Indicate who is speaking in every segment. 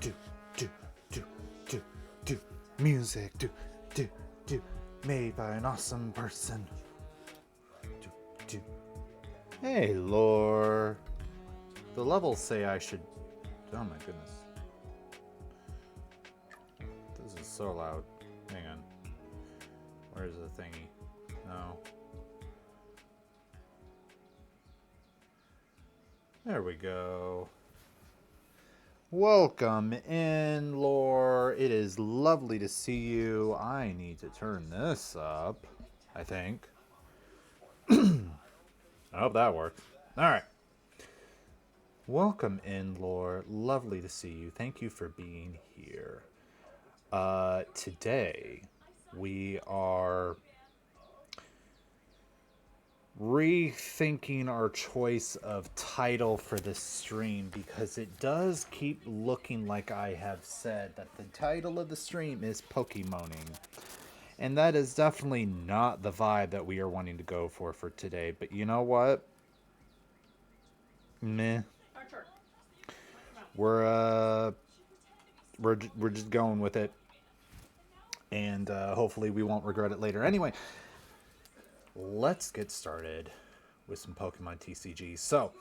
Speaker 1: do, do, do, do, do. Music, do, do, do. Made by an awesome person. Do, do. Hey, lore. The levels say I should... Oh my goodness. This is so loud. Hang on. Where's the thingy? No. There we go. Welcome in, lore. It is lovely to see you. I need to turn this up, I think. I hope that works. Alright. Welcome in, lore. Lovely to see you. Thank you for being here. Today, we are rethinking our choice of title for this stream because it does keep looking like I have said that the title of the stream is Poke-moning. And that is definitely not the vibe that we are wanting to go for today. But you know what? Meh. We're just going with it. And hopefully we won't regret it later. Anyway, let's get started with some Pokemon TCG. So,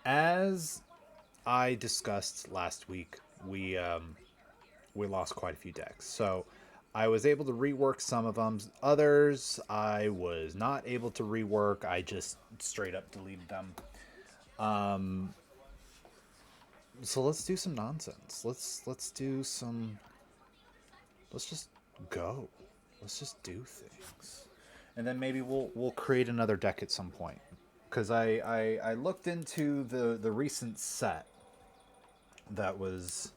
Speaker 1: as I discussed last week, we lost quite a few decks. So, I was able to rework some of them. Others, I was not able to rework. I just straight up deleted them. So let's do some nonsense. Let's just go. Let's just do things. And then maybe we'll create another deck at some point. Because I looked into the recent set that was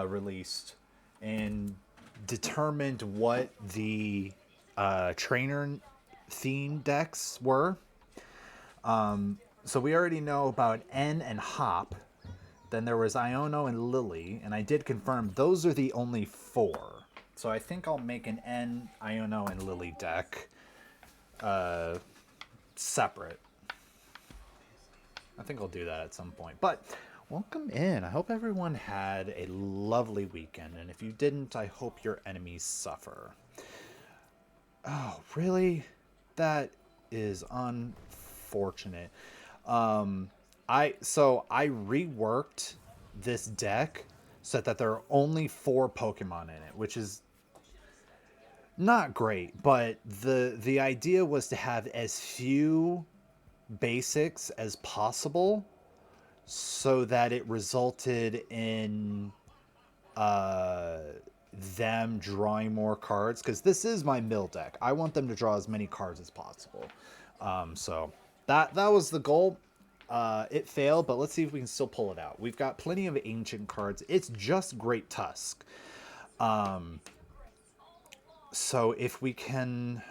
Speaker 1: released and determined what the trainer theme decks were. So we already know about N and Hop. Then there was Iono and Lily, and I did confirm those are the only 4. So I think I'll make an N, Iono, and Lily deck separate. I think I'll do that at some point. But welcome in. I hope everyone had a lovely weekend, and if you didn't, I hope your enemies suffer. Oh, really? That is unfortunate. I reworked this deck so that there are only 4 Pokemon in it, which is not great, but the idea was to have as few basics as possible so that it resulted in them drawing more cards, because this is my mill deck. I want them to draw as many cards as possible. So that was the goal. It failed, but let's see if we can still pull it out. We've got plenty of ancient cards. It's just Great Tusk. So if we can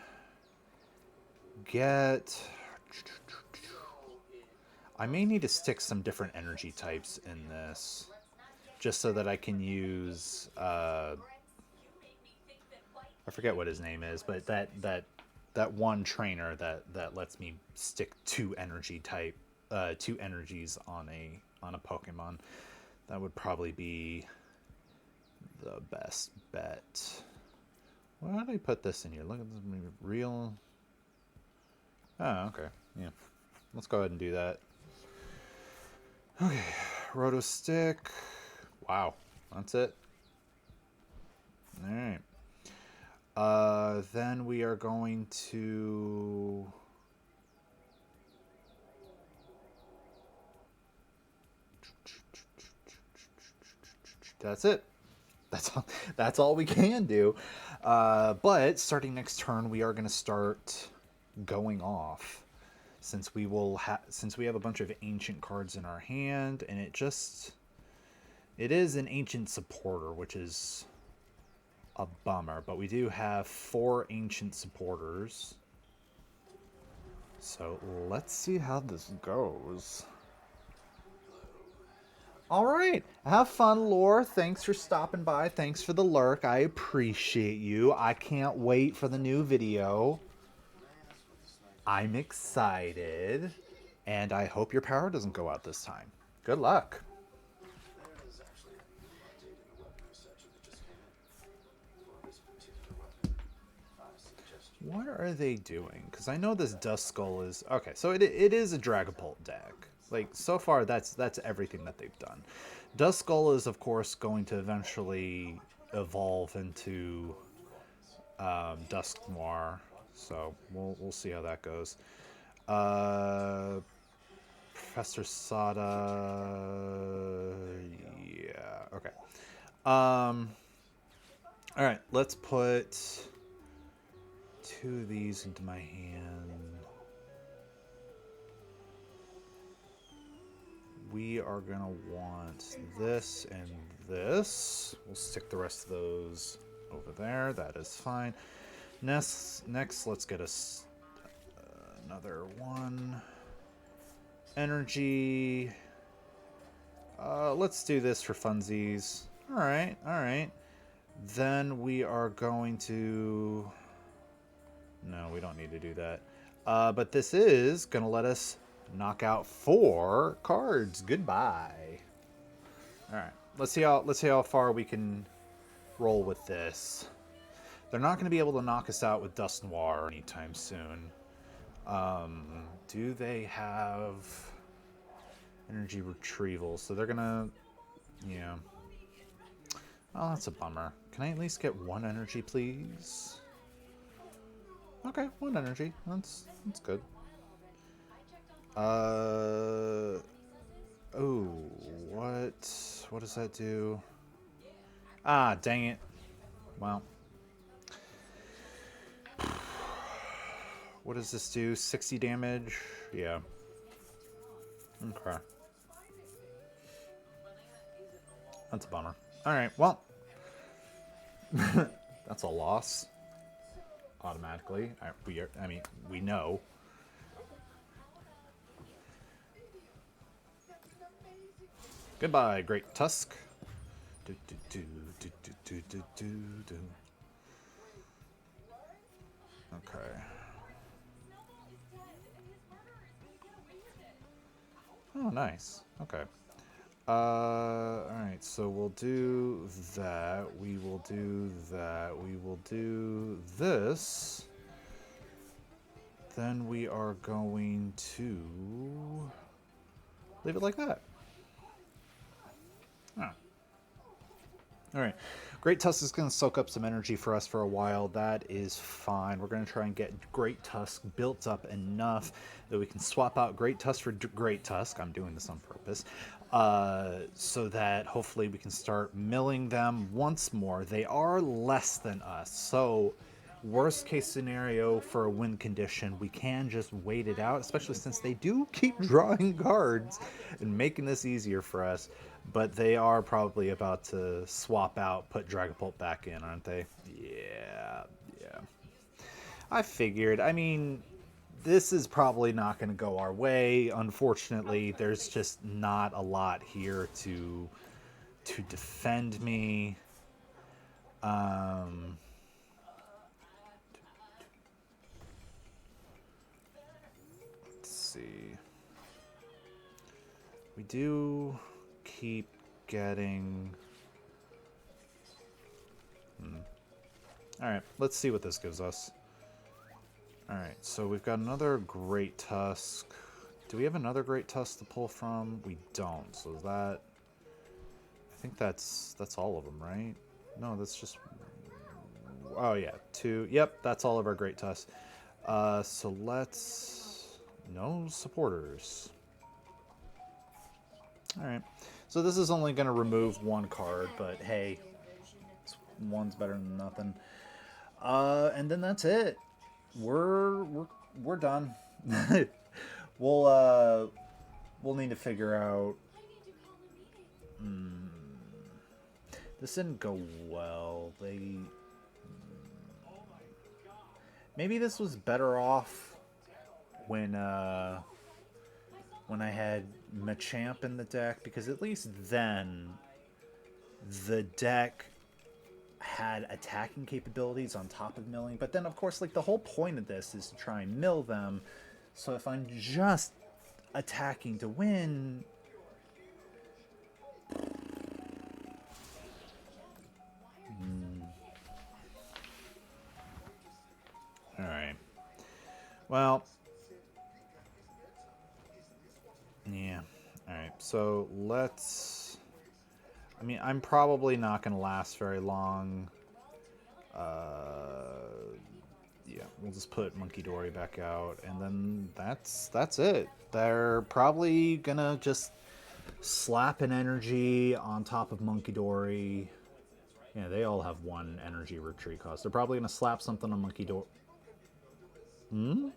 Speaker 1: get... I may need to stick some different energy types in this, just so that I can use... I forget what his name is, but that one trainer that lets me stick 2 energies on a Pokemon. That would probably be the best bet. Why did I put this in here? Look at this real. Oh, okay. Yeah. Let's go ahead and do that. Okay. Roto Stick. Wow. That's it. Alright. Then we are going to... That's it. That's all we can do. But starting next turn, we are going to start going off, since we have a bunch of ancient cards in our hand, and it is an ancient supporter, which is a bummer. But we do have 4 ancient supporters, so let's see how this goes. All right. Have fun, lore. Thanks for stopping by. Thanks for the lurk. I appreciate you. I can't wait for the new video. I'm excited. And I hope your power doesn't go out this time. Good luck. What are they doing? Because I know this Dust Skull is... Okay, so it is a Dragapult deck. Like, so far, that's everything that they've done. Dust Skull is, of course, going to eventually evolve into Dusk Noir. So, we'll see how that goes. Professor Sada... Yeah, okay. Alright, let's put 2 of these into my hand. We are going to want this and this. We'll stick the rest of those over there. That is fine. Next let's get us another one. Energy. Let's do this for funsies. Alright, alright. Then we are going to... No, we don't need to do that. But this is going to let us knock out 4 cards. Goodbye. Alright, let's see how far we can roll with this. They're not going to be able to knock us out with Dust Noir anytime soon. Do they have energy retrieval? So they're going to... Yeah. Oh, that's a bummer. Can I at least get 1 energy, please? Okay, 1 energy. That's good. Oh, what does that do? Ah, dang it. Well. What does this do? 60 damage? Yeah. Okay. That's a bummer. Alright, well. That's a loss. Automatically. We know. Goodbye, Great Tusk. Okay. Oh, nice. Okay. Alright, so we'll do that. We will do that. We will do this. Then we are going to leave it like that. Ah. Alright. Great Tusk is going to soak up some energy for us for a while. That is fine. We're going to try and get Great Tusk built up enough that we can swap out Great Tusk for Great Tusk. I'm doing this on purpose. So that hopefully we can start milling them once more. They are less than us. So worst case scenario for a win condition, we can just wait it out, especially since they do keep drawing cards and making this easier for us. But they are probably about to swap out, put Dragapult back in, aren't they? Yeah. I figured. I mean, this is probably not going to go our way. Unfortunately, there's just not a lot here to defend me. Let's see. We do keep getting... Alright, let's see what this gives us. Alright, so we've got another Great Tusk. Do we have another Great Tusk to pull from? We don't, so that... I think that's all of them, right? No, that's just... Oh yeah, 2. Yep, that's all of our Great Tusks. So let's... No supporters. Alright, so this is only going to remove 1 card, but hey, one's better than nothing. And then that's it. We're done. We'll need to figure out... This didn't go well. Maybe this was better off when I had Machamp in the deck, because at least then the deck had attacking capabilities on top of milling. But then, of course, like, the whole point of this is to try and mill them. So if I'm just attacking to win... Alright. Well, yeah. Alright, so let's... I mean, I'm probably not going to last very long. Yeah, we'll just put Monkey Dory back out, and then that's it. They're probably going to just slap an energy on top of Monkey Dory. Yeah, they all have one energy retreat cost. They're probably going to slap something on Monkey Dory. Hmm?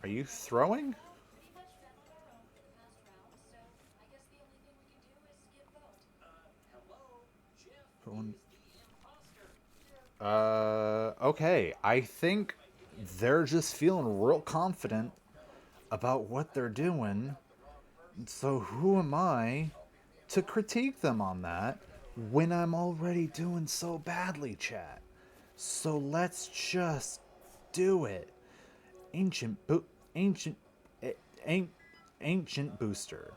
Speaker 1: Are you throwing? Okay. I think they're just feeling real confident about what they're doing. So who am I to critique them on that when I'm already doing so badly, chat? So let's just do it. Ancient bo- ancient a- an- ancient booster.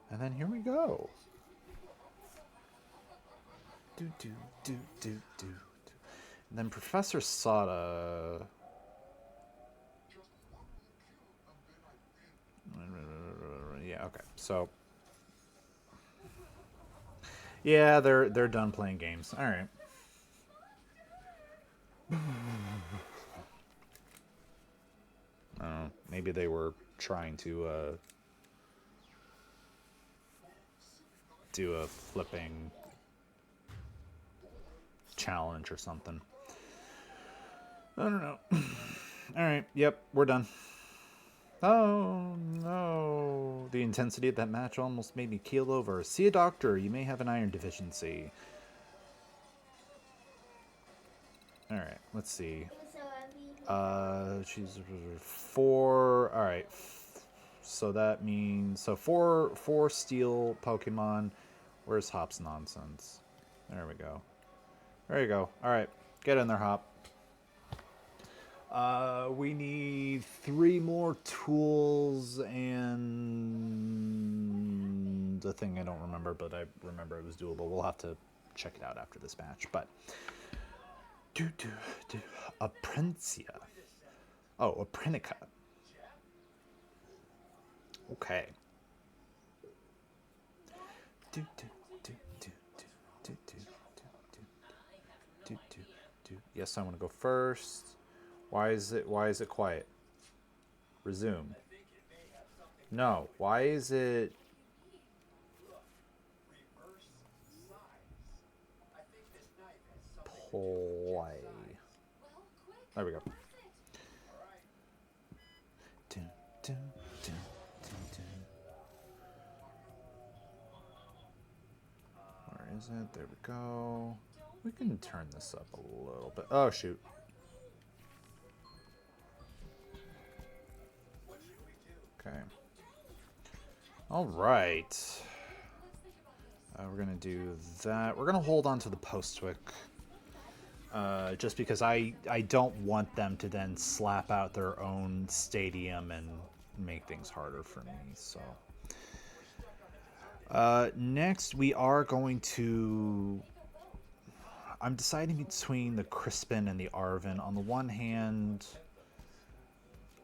Speaker 1: And then here we go. Do do do do do. And then Professor Sada. Yeah, okay. So yeah, they're done playing games. All right. Maybe they were trying to do a flipping challenge or something. I don't know. All right. Yep, we're done. Oh no! The intensity of that match almost made me keel over. See a doctor. You may have an iron deficiency. All right. Let's see. She's 4. All right. So that means four steel Pokemon. Where's Hop's nonsense? There we go. There you go. All right, get in there, Hop. We need 3 more tools and the thing I don't remember, but I remember it was doable. We'll have to check it out after this match. But a Princia. Oh, a Prinica. Okay. Do do do do do do do do do do do. Yes, I want to go first. Why is it quiet? Resume. No. Why is it play? There we go. Dun, dun, dun, dun, dun. Where is it? There we go. We can turn this up a little bit. Oh, shoot. Okay. All right. We're going to do that. We're going to hold on to the Postwick. Just because I don't want them to then slap out their own stadium and make things harder for me. So next we are going to... I'm deciding between the Crispin and the Arvin. On the one hand,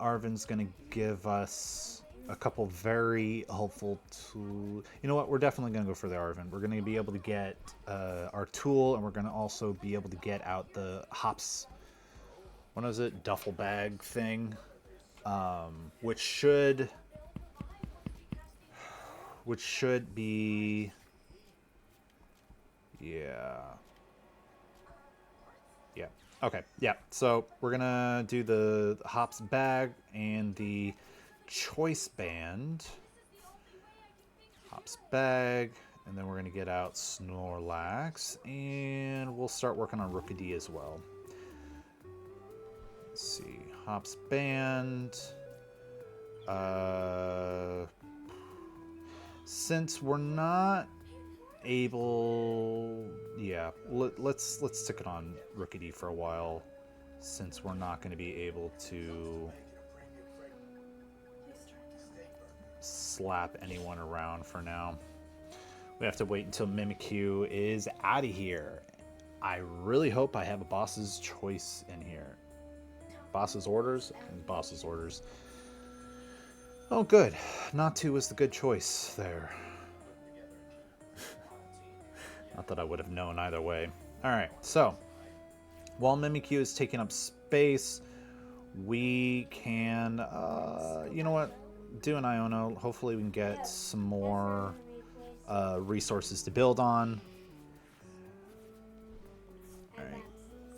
Speaker 1: Arvin's going to give us a couple very helpful tools. You know what? We're definitely going to go for the Arvin. We're going to be able to get our tool, and we're going to also be able to get out the Hops... What is it? Duffel bag thing. Which should be... Yeah. Yeah. Okay. Yeah. So we're gonna do the Hops bag and the choice band. Hops bag, and then we're gonna get out Snorlax, and we'll start working on Rookidee as well. Let's see. Hops band. Since we're not able... Yeah, let's stick it on Rookidee for a while, since we're not going to be able to slap anyone around for now. We have to wait until Mimikyu is out of here. I really hope I have a boss's choice in here. Boss's orders and boss's orders. Oh, good. Natu was the good choice there. Not that I would have known either way. Alright, so while Mimikyu is taking up space, we can, you know what? Do an Iono. Hopefully we can get some more resources to build on. Alright,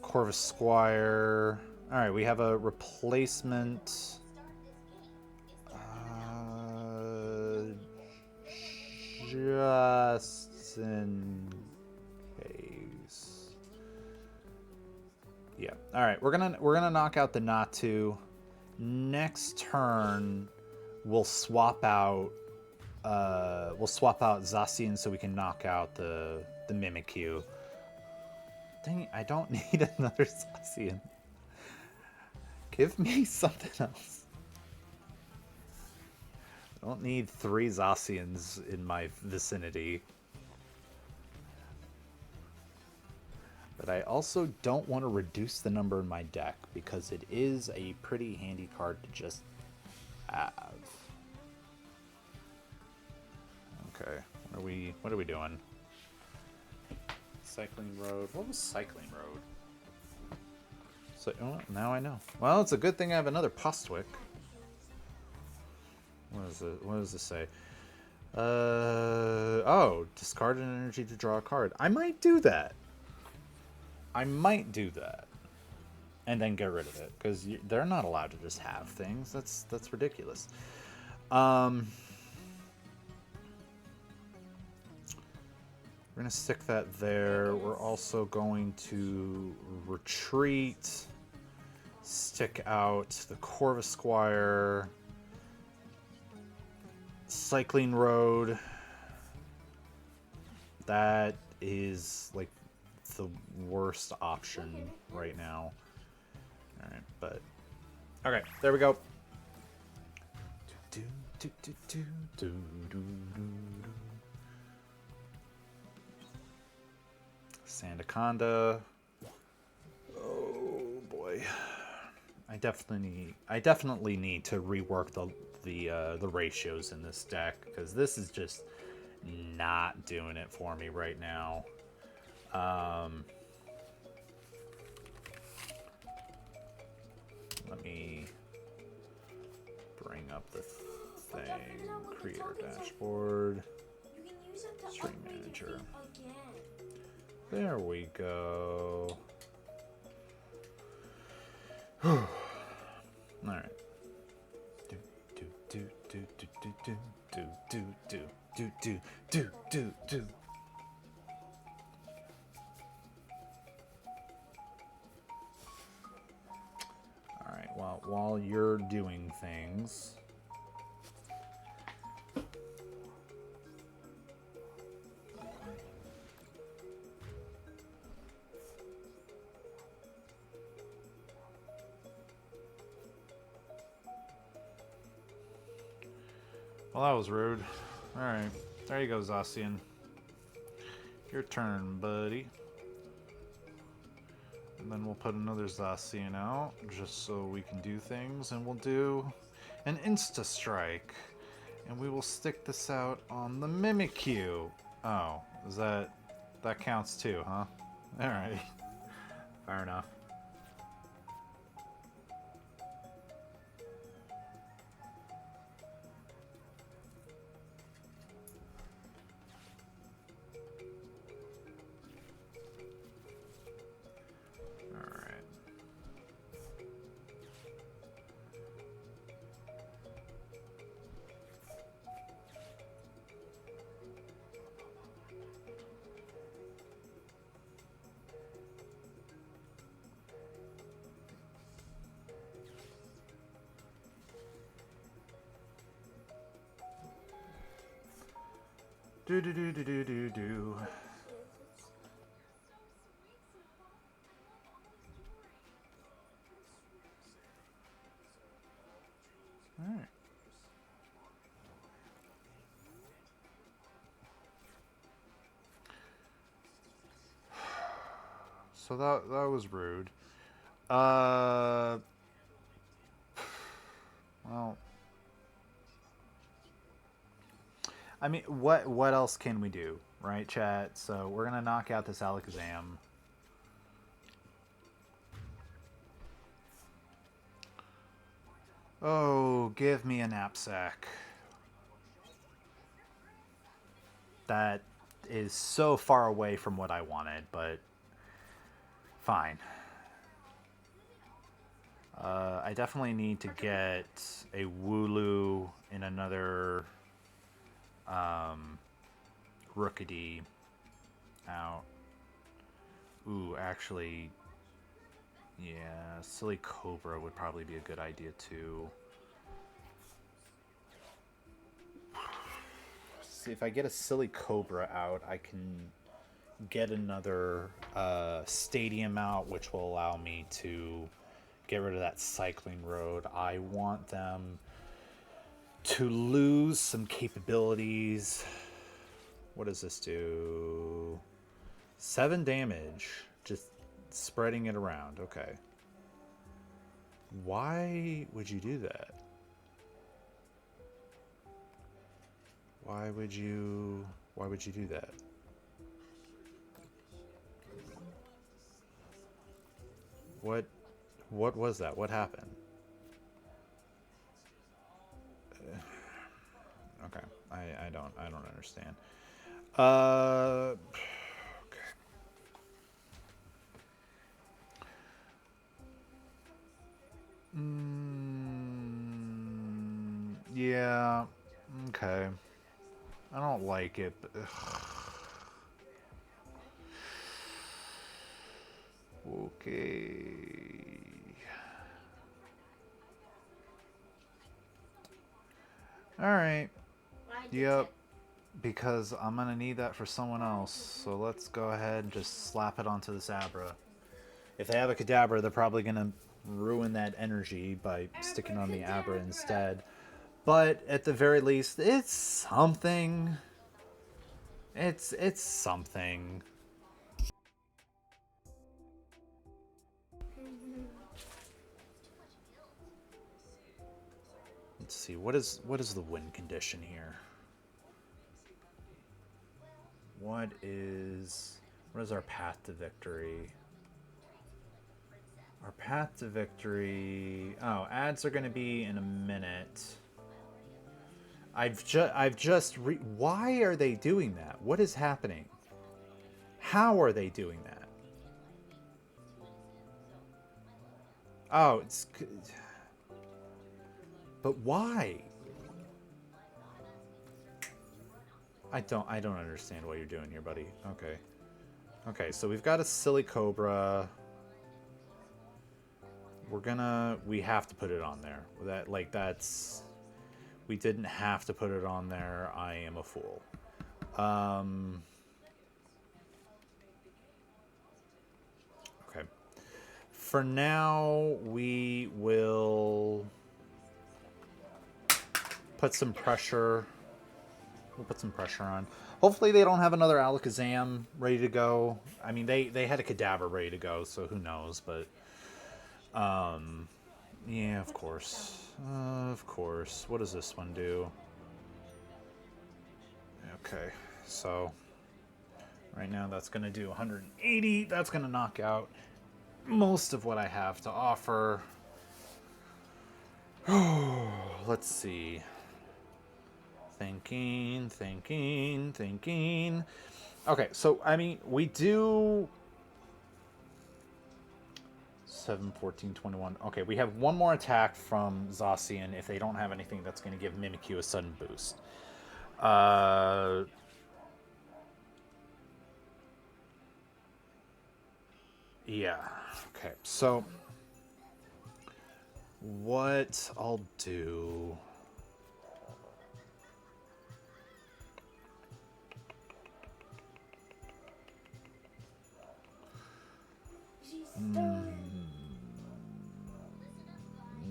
Speaker 1: Corvus Squire. Alright, we have a replacement. Just in case. Yeah. All right. We're gonna knock out the Natu. Next turn, we'll swap out. We'll swap out Zacian so we can knock out the Mimikyu. Dang it, I don't need another Zacian. Give me something else. I don't need 3 Zacians in my vicinity. But I also don't want to reduce the number in my deck because it is a pretty handy card to just have. Okay, what are we doing? Cycling Road. What was Cycling Road? So oh, now I know. Well, it's a good thing I have another Postwick. What does this say? Oh, discard an energy to draw a card. I might do that. And then get rid of it because they're not allowed to just have things. That's ridiculous. We're gonna stick that there. We're also going to retreat. Stick out the Corvus Squire. Cycling Road. That is like the worst option right now. All right, but okay, there we go. Sandaconda. Oh boy, I definitely need to rework the ratios in this deck because this is just not doing it for me right now. Let me bring up the thing. Creator dashboard. Stream manager. There we go. All right. Do. All right. Well, while you're doing things. Well, that was rude. Alright. There you go, Zacian. Your turn, buddy. And then we'll put another Zacian out, just so we can do things. And we'll do an Insta-Strike. And we will stick this out on the Mimikyu. Oh, is that counts too, huh? Alright. Fair enough. Do. Alright. So that was rude. Well, I mean, what else can we do, right, chat? So we're gonna knock out this Alakazam. Oh, give me a knapsack. That is so far away from what I wanted, but fine. I definitely need to get a Wooloo in another Rookity out. Ooh, actually, yeah, Silly Cobra would probably be a good idea too. See, if I get a Silly Cobra out, I can get another stadium out, which will allow me to get rid of that cycling road. I want them to lose some capabilities. What does this do? 7 damage. Just spreading it around. Okay. Why would you do that? Why would you do that? What was that? What happened? Okay. I don't understand. Okay. Yeah. Okay. I don't like it, but okay. All right. Yep. Because I'm gonna need that for someone else. So let's go ahead and just slap it onto this Abra. If they have a Kadabra, they're probably gonna ruin that energy by sticking on the Abra instead. But at the very least, it's something. It's something. Let's see, what is the win condition here? What is our path to victory? Our path to victory. Oh, ads are going to be in a minute. I've just why are they doing that? What is happening? How are they doing that? Oh, it's but why? I don't understand what you're doing here, buddy. Okay. Okay, so we've got a Silly Cobra. We have to put it on there. That's we didn't have to put it on there. I am a fool. Okay. For now, we will put some pressure. We'll put some pressure on. Hopefully they don't have another Alakazam ready to go. I mean, they had a Kadabra ready to go, so who knows, but yeah, of course. Of course. What does this one do? Okay, so right now that's going to do 180. That's going to knock out most of what I have to offer. Let's see. Thinking. Okay, so, I mean, we do 7, 14, 21. Okay, we have one more attack from Zacian if they don't have anything that's going to give Mimikyu a sudden boost. Yeah. Okay, so what I'll do...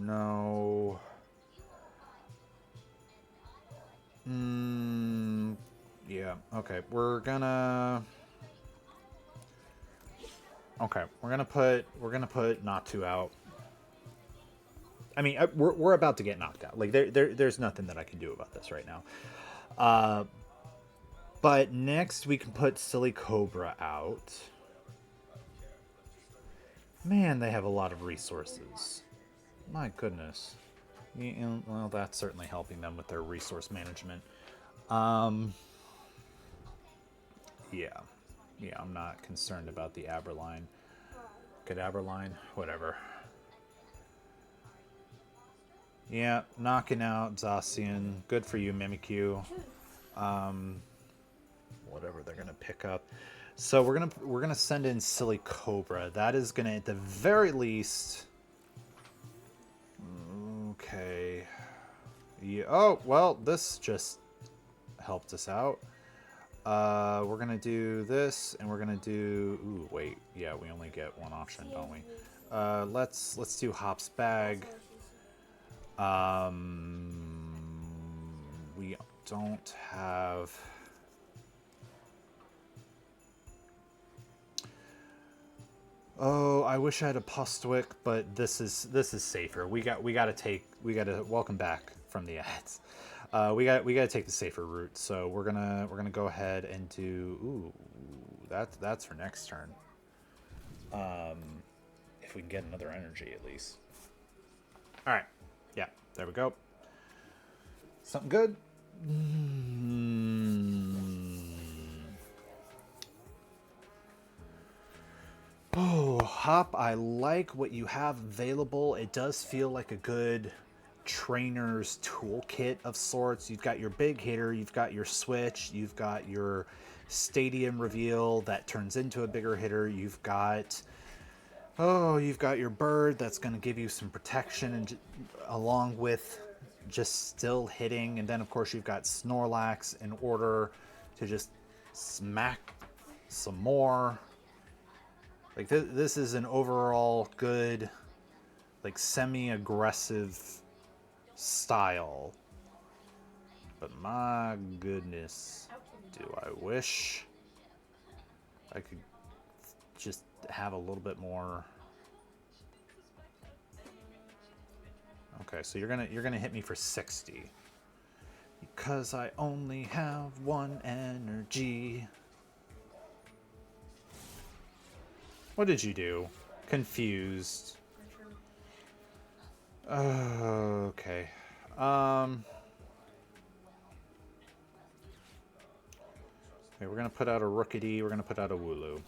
Speaker 1: No. Yeah, okay. We're gonna... Okay, we're gonna put Natu out. I mean, we're about to get knocked out. Like there's nothing that I can do about this right now. But next we can put Silly Cobra out. Man, they have a lot of resources. My goodness. Yeah, well, that's certainly helping them with their resource management. Yeah. Yeah, I'm not concerned about the Aberline. Good Aberline? Whatever. Yeah, knocking out Zacian. Good for you, Mimikyu. Whatever they're gonna pick up. So we're gonna send in Silly Cobra. That is gonna, at the very least. Okay. Yeah. Oh well, this just helped us out. We're gonna do this, and we're gonna do. Ooh, wait. Yeah, we only get one option, don't we? Let's do Hop's Bag. We don't have. Oh, I wish I had a Postwick, but this is safer. We gotta welcome back from the ads. We gotta take the safer route. So we're gonna go ahead and do. Ooh, that's for next turn. If we can get another energy at least. All right. Yeah. There we go. Something good. Oh, Hop, I like what you have available. It does feel like a good trainer's toolkit of sorts. You've got your big hitter, you've got your switch, you've got your stadium reveal that turns into a bigger hitter, you've got your bird that's going to give you some protection and along with just still hitting, and then of course you've got Snorlax in order to just smack some more. Like this is an overall good, like semi-aggressive style. But my goodness, do I wish I could just have a little bit more. Okay, so you're gonna hit me for 60. Because I only have one energy. What did you do? Confused. Okay. Okay, we're gonna put out a Rookity, we're gonna put out a Wooloo.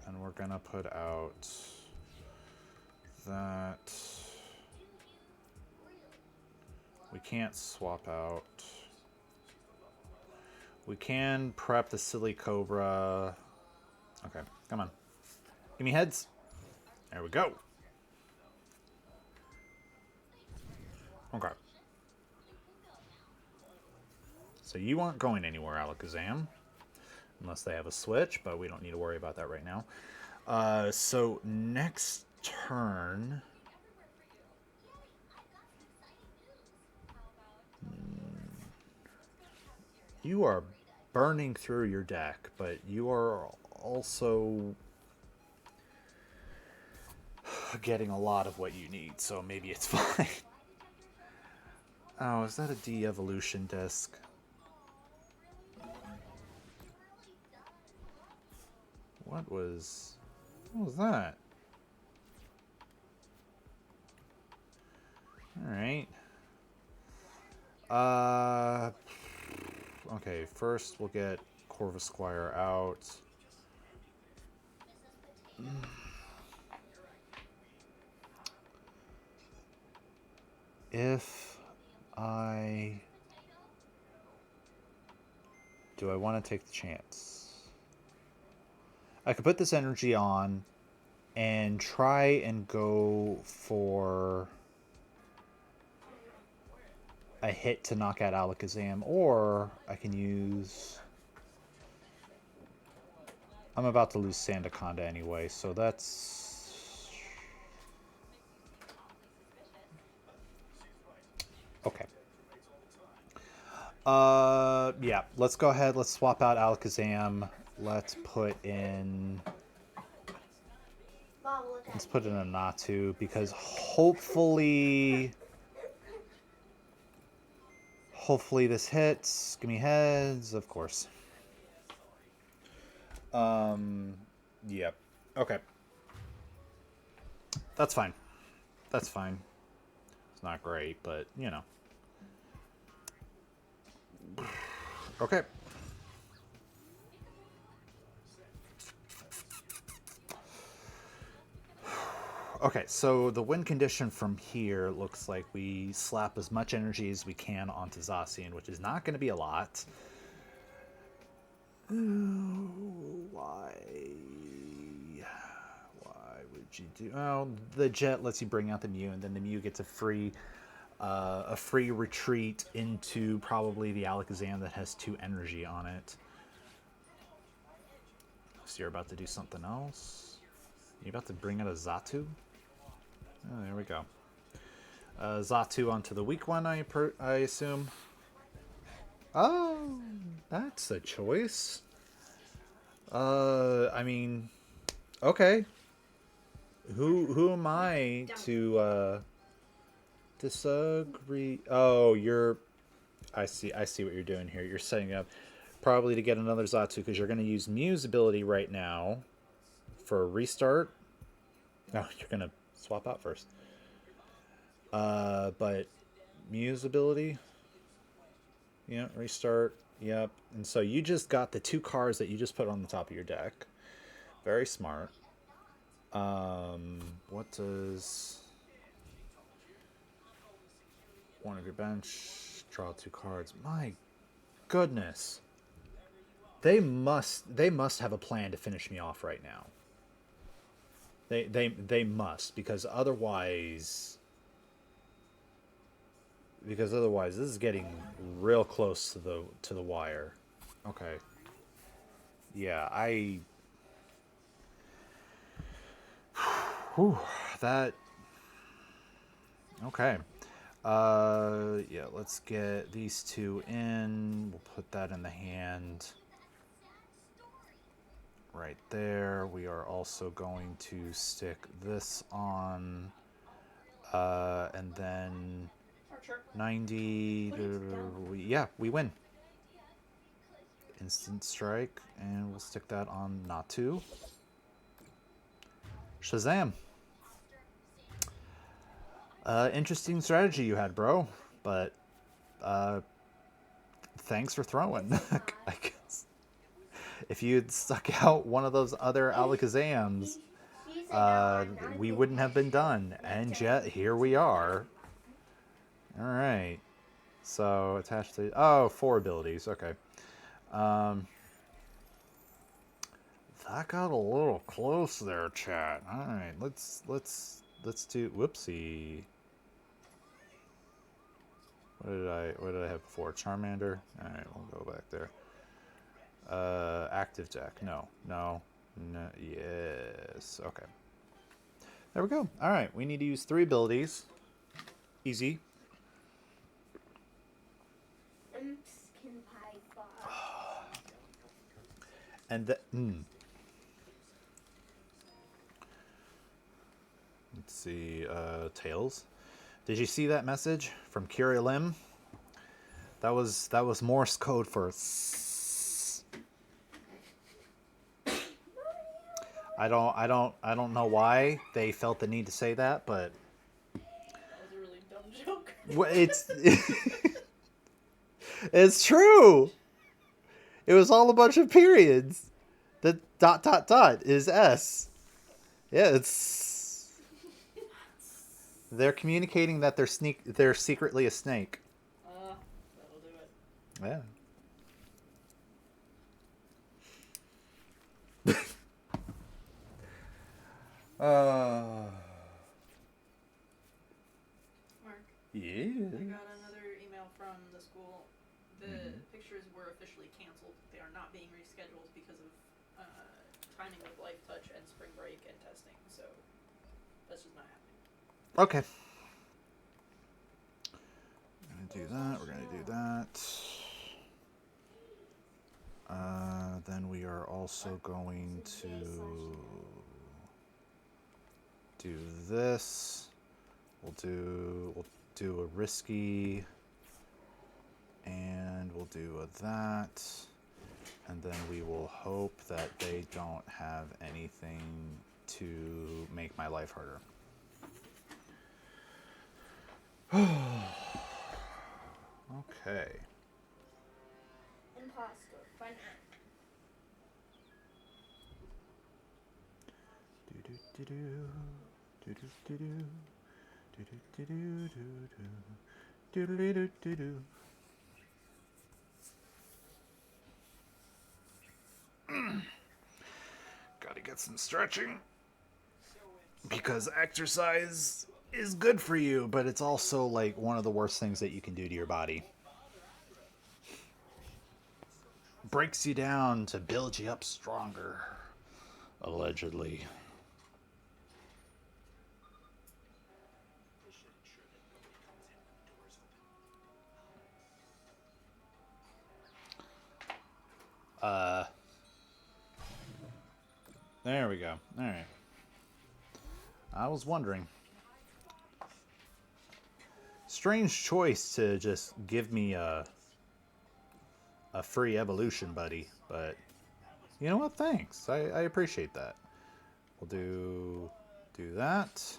Speaker 1: And we're gonna put out that. We can't swap out. We can prep the Silly Cobra. Okay, come on. Give me heads. There we go. Okay. So you aren't going anywhere, Alakazam. Unless they have a switch, but we don't need to worry about that right now. So next turn... You are burning through your deck, but you are also getting a lot of what you need, so maybe it's fine. Oh, is that a de-evolution disc? What was that? Alright. Okay, first we'll get Corvusquire out. Do I want to take the chance? I could put this energy on and try and go for a hit to knock out Alakazam, or I can use... I'm about to lose Sandaconda anyway, so that's... Okay. Yeah. Let's go ahead. Let's swap out Alakazam. Let's put in... Let's put in a Natu, because hopefully this hits. Give me heads, of course. Yep. Okay. That's fine. That's fine. It's not great, but, you know. Okay. Okay, so the win condition from here looks like we slap as much energy as we can onto Zacian, which is not going to be a lot. Why? Why would you do... Oh, the Jet lets you bring out the Mew, and then the Mew gets a free retreat into probably the Alakazam that has 2 energy on it. So you're about to do something else? You about to bring out a Xatu? Oh, there we go. Xatu onto the weak one, I assume. Oh, that's a choice. I mean, okay. Who am I to disagree? Oh, I see what you're doing here. You're setting up probably to get another Xatu because you're going to use Mew's ability right now for a restart. Oh, you're going to swap out first. But Mew's ability, yeah, restart, yep. And so you just got the 2 cards that you just put on the top of your deck. Very smart. What does one of your bench draw 2 cards? My goodness, they must have a plan to finish me off right now. They must, because otherwise this is getting real close to the wire. Okay. Yeah, Whew, that... Okay. Yeah, let's get these 2 in. We'll put that in the hand. Right there. We are also going to stick this on. And then... 90... Yeah, we win. Instant strike, and we'll stick that on Natu. Shazam. Interesting strategy you had, bro. But, thanks for throwing, I guess. If you'd stuck out one of those other Alakazams, we wouldn't have been done. And yet, here we are. Alright. So, attached to... Oh, 4 abilities. Okay. That got a little close there, chat. Alright, let's do... Whoopsie. What did I have before? Charmander? Alright, we'll go back there. Active deck. No. Yes. Okay. There we go. Alright, we need to use 3 abilities. Easy. And the... Let's see, Tails. Did you see that message from Kira Lim? That was Morse code for I don't know why they felt the need to say that, but
Speaker 2: that was a really dumb joke.
Speaker 1: Well, it's true. It was all a bunch of periods. The ... is S. Yeah, it's... They're communicating that they're secretly a snake.
Speaker 2: That'll do it.
Speaker 1: Yeah.
Speaker 2: Mark.
Speaker 1: Yeah.
Speaker 2: I got another email from the school. The pictures were officially canceled. They are not being rescheduled because of timing with Life Touch and spring break and testing. So that's just not happening.
Speaker 1: Okay. We're gonna do that. We're gonna do that. Then we are also going to do this. We'll do a risky, and we'll do a that, and then we will hope that they don't have anything to make my life harder. Okay.
Speaker 3: Imposter, fun
Speaker 1: Gotta get some stretching because exercise is good for you, but it's also like one of the worst things that you can do to your body. Breaks you down to build you up stronger, allegedly. There we go. All right. I was wondering. Strange choice to just give me a free evolution buddy, but you know what? Thanks. I appreciate that. We'll do that.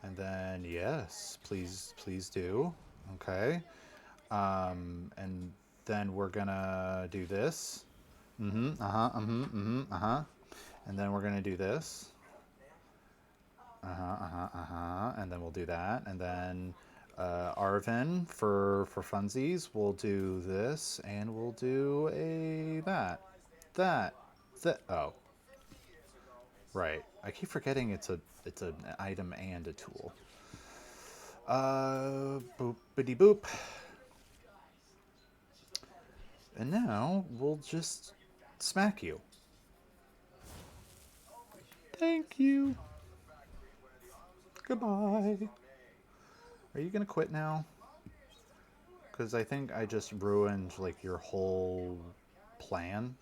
Speaker 1: And then yes, please do. Okay. And then we're gonna do this. And then we're gonna do this. And then we'll do that. And then Arvin for funsies, we'll do this, and we'll do a that. Oh, right. I keep forgetting it's an item and a tool. Boopity boop. And now we'll just smack you. Thank you. Goodbye. Are you gonna quit now? Because I think I just ruined like your whole plan.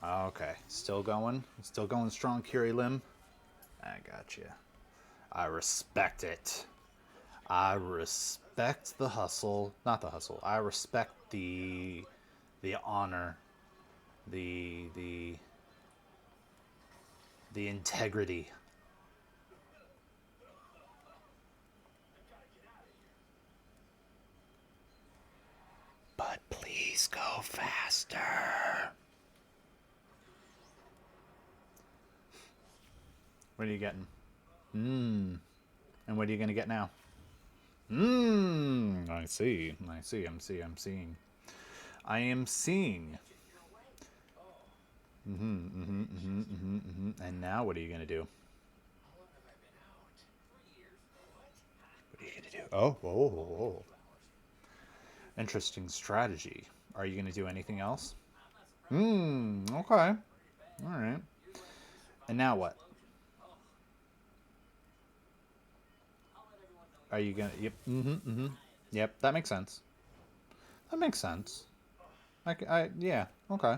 Speaker 1: Okay, still going strong, Curie Lim. I got you. I respect it. I respect the hustle, not the hustle. I respect the honor, the integrity. But please go faster. What are you getting? And what are you gonna get now? I see. I'm seeing. I am seeing. And now what are you gonna do? What are you gonna do? Oh. Interesting strategy. Are you gonna do anything else? Okay. Alright. And now what? Are you gonna... Yep. Yep, that makes sense. Yeah, okay.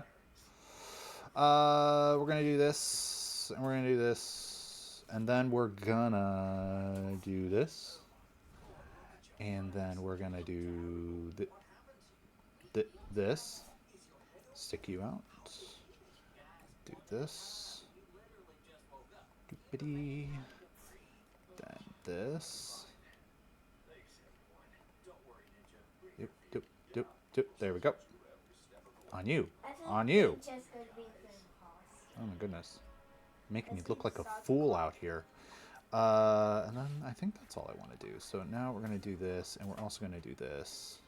Speaker 1: We're gonna do this, and we're gonna do this, and then we're gonna do this, and then we're gonna do this. Stick you out. Do this. Doopity. Then this. Doop. There we go. On you. On you. Oh my goodness. Making me look like a fool out here. And then I think that's all I want to do. So now we're going to do this, and we're also going to do this.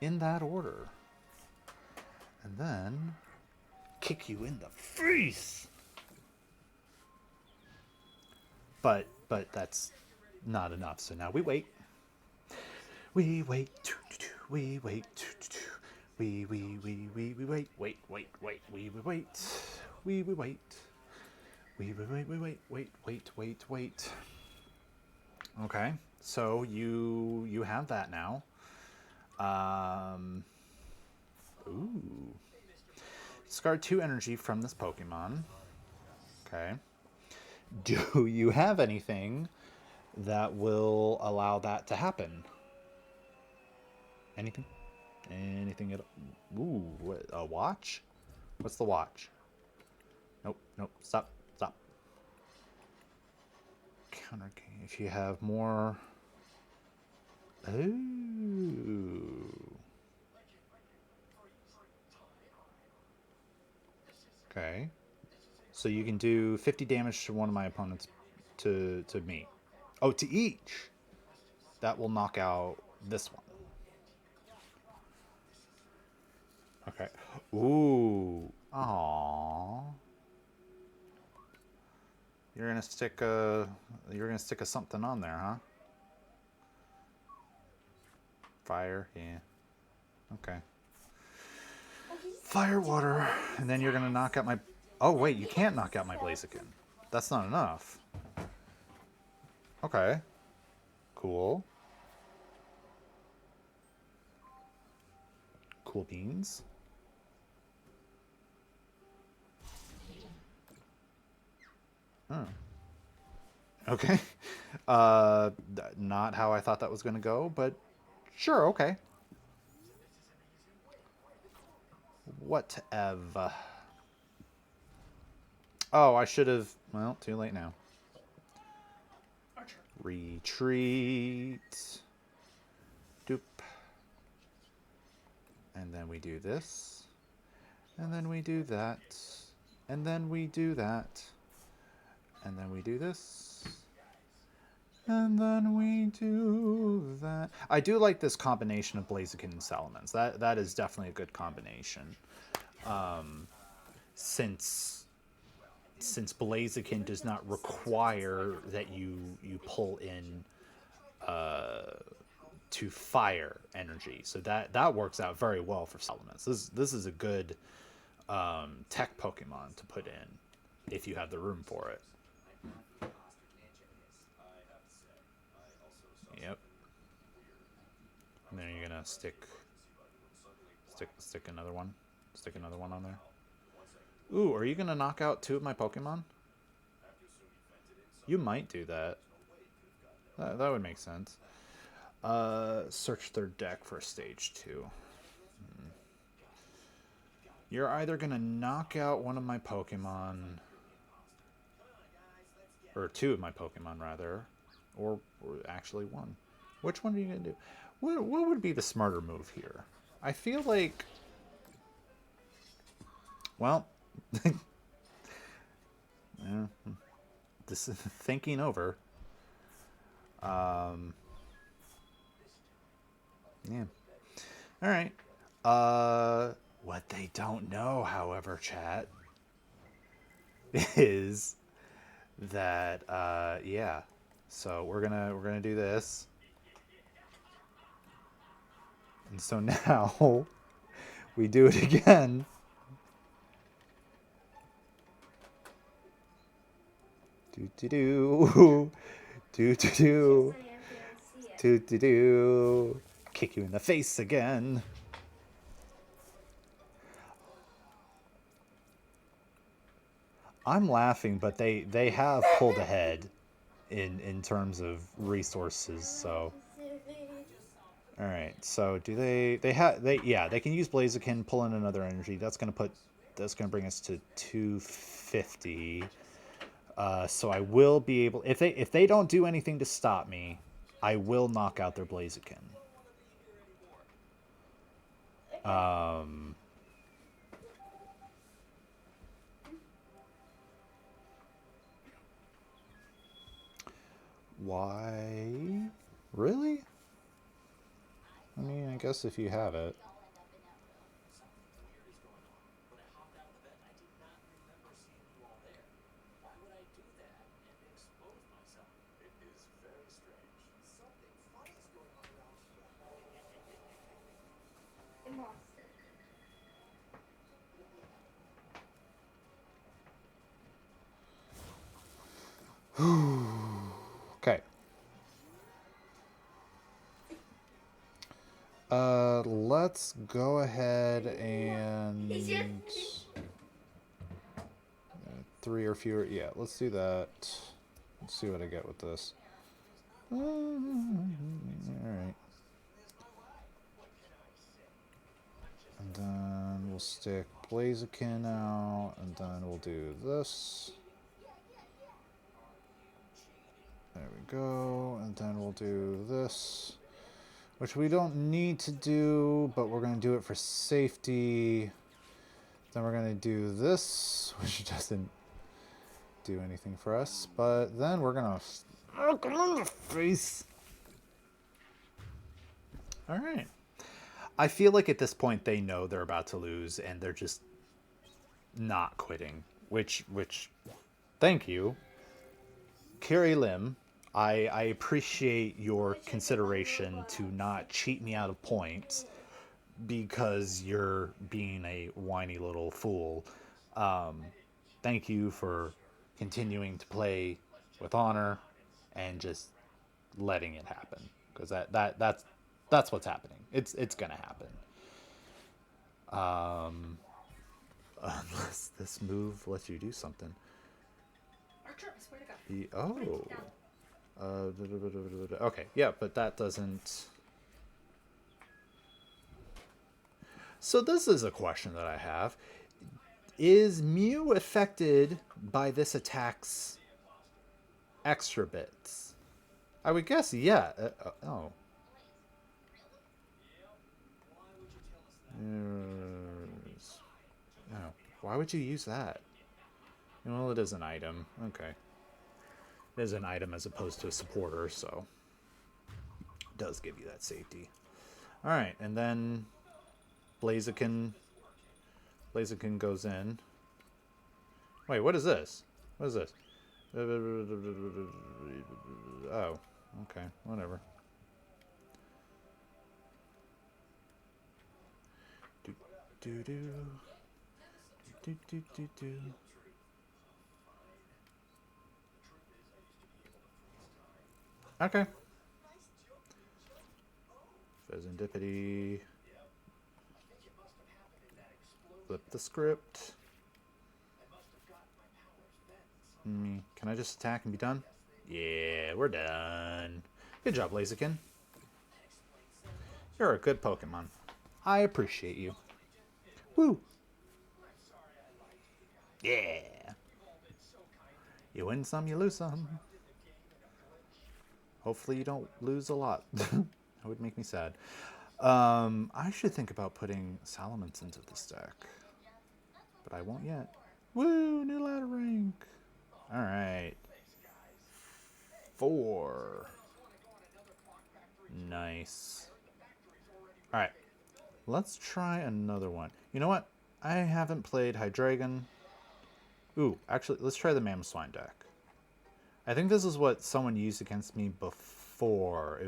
Speaker 1: In that order. And then kick you in the face. But that's not enough. So now we wait. We wait. We wait. We wait. Wait. Okay, so you have that now. discard 2 energy from this Pokemon. Okay. Do you have anything that will allow that to happen? Anything? Anything at all? Ooh, what, a watch? What's the watch? Nope, nope, stop, stop. Counter game. If you have more... Ooh. Okay. So you can do 50 damage to one of my opponents to me. Oh, to each. That will knock out this one. Okay. Ooh. Aww. You're gonna stick a something on there, huh? Fire, yeah. Okay. Fire, water, and then you're gonna knock out my... Oh wait, you can't knock out my Blaziken. That's not enough. Okay. Cool. Cool beans. Hmm. Okay. Not how I thought that was gonna go, but sure, okay. Whatever. Oh, I should have... Well, too late now.
Speaker 2: Archer.
Speaker 1: Retreat. Doop. And then we do this. And then we do that. And then we do that. And then we do this. And then we do that. I do like this combination of Blaziken and Salamence. That is definitely a good combination. Since Blaziken does not require that you pull in to fire energy, so that works out very well for Salamence. This is a good tech Pokemon to put in if you have the room for it. Yep. And then you're gonna stick another one. Stick another one on there. Ooh, are you gonna knock out 2 of my Pokemon? You might do that. That would make sense. Search their deck for stage 2. You're either gonna knock out one of my Pokemon, or 2 of my Pokemon rather, or actually 1. Which one are you gonna do? What would be the smarter move here? I feel like, well, yeah, this is thinking over. Yeah. All right. What they don't know, however, chat, is that yeah. So we're gonna do this. And so now we do it again. Do do do. Do do do. Do do do. Kick you in the face again. I'm laughing, but they have pulled ahead in terms of resources, so. All right, so do they yeah, they can use Blaziken, pull in another energy. That's gonna bring us to 250. So I will be able, if they don't do anything to stop me, I will knock out their Blaziken. Why? Really? I mean, I guess if you have it. Okay. Let's go ahead and 3 or fewer. Yeah, let's do that. Let's see what I get with this. Alright. And then we'll stick Blaziken out, and then we'll do this. There we go, and then we'll do this, which we don't need to do, but we're going to do it for safety. Then we're going to do this, which doesn't do anything for us, but then we're going to smack him in the face. All right. I feel like at this point they know they're about to lose, and they're just not quitting, which thank you. Carrie Lim, I appreciate your consideration to not cheat me out of points because you're being a whiny little fool. Thank you for continuing to play with honor and just letting it happen, because that's what's happening. It's gonna happen. Unless this move lets you do something.
Speaker 2: Archer, I swear to God.
Speaker 1: Okay, yeah, but that doesn't. So this is a question that I have. Is Mew affected by this attack's extra bits? I would guess, yeah. Oh. Oh. Why would you use that? Well, it is an item. Okay. It is an item as opposed to a supporter, so it does give you that safety. Alright, and then Blaziken goes in. Wait, what is this? What is this? Oh, okay, whatever. Okay. Pheasantipity. Flip the script. Can I just attack and be done? Yeah, we're done. Good job, Blaziken. You're a good Pokemon. I appreciate you. Woo! Yeah! You win some, you lose some. Hopefully you don't lose a lot. That would make me sad. I should think about putting Salamence into this deck. But I won't yet. Woo! New ladder rank! Alright. 4. Nice. Alright. Let's try another one. You know what? I haven't played Hydreigon. Ooh, actually, let's try the Mamoswine deck. I think this is what someone used against me before.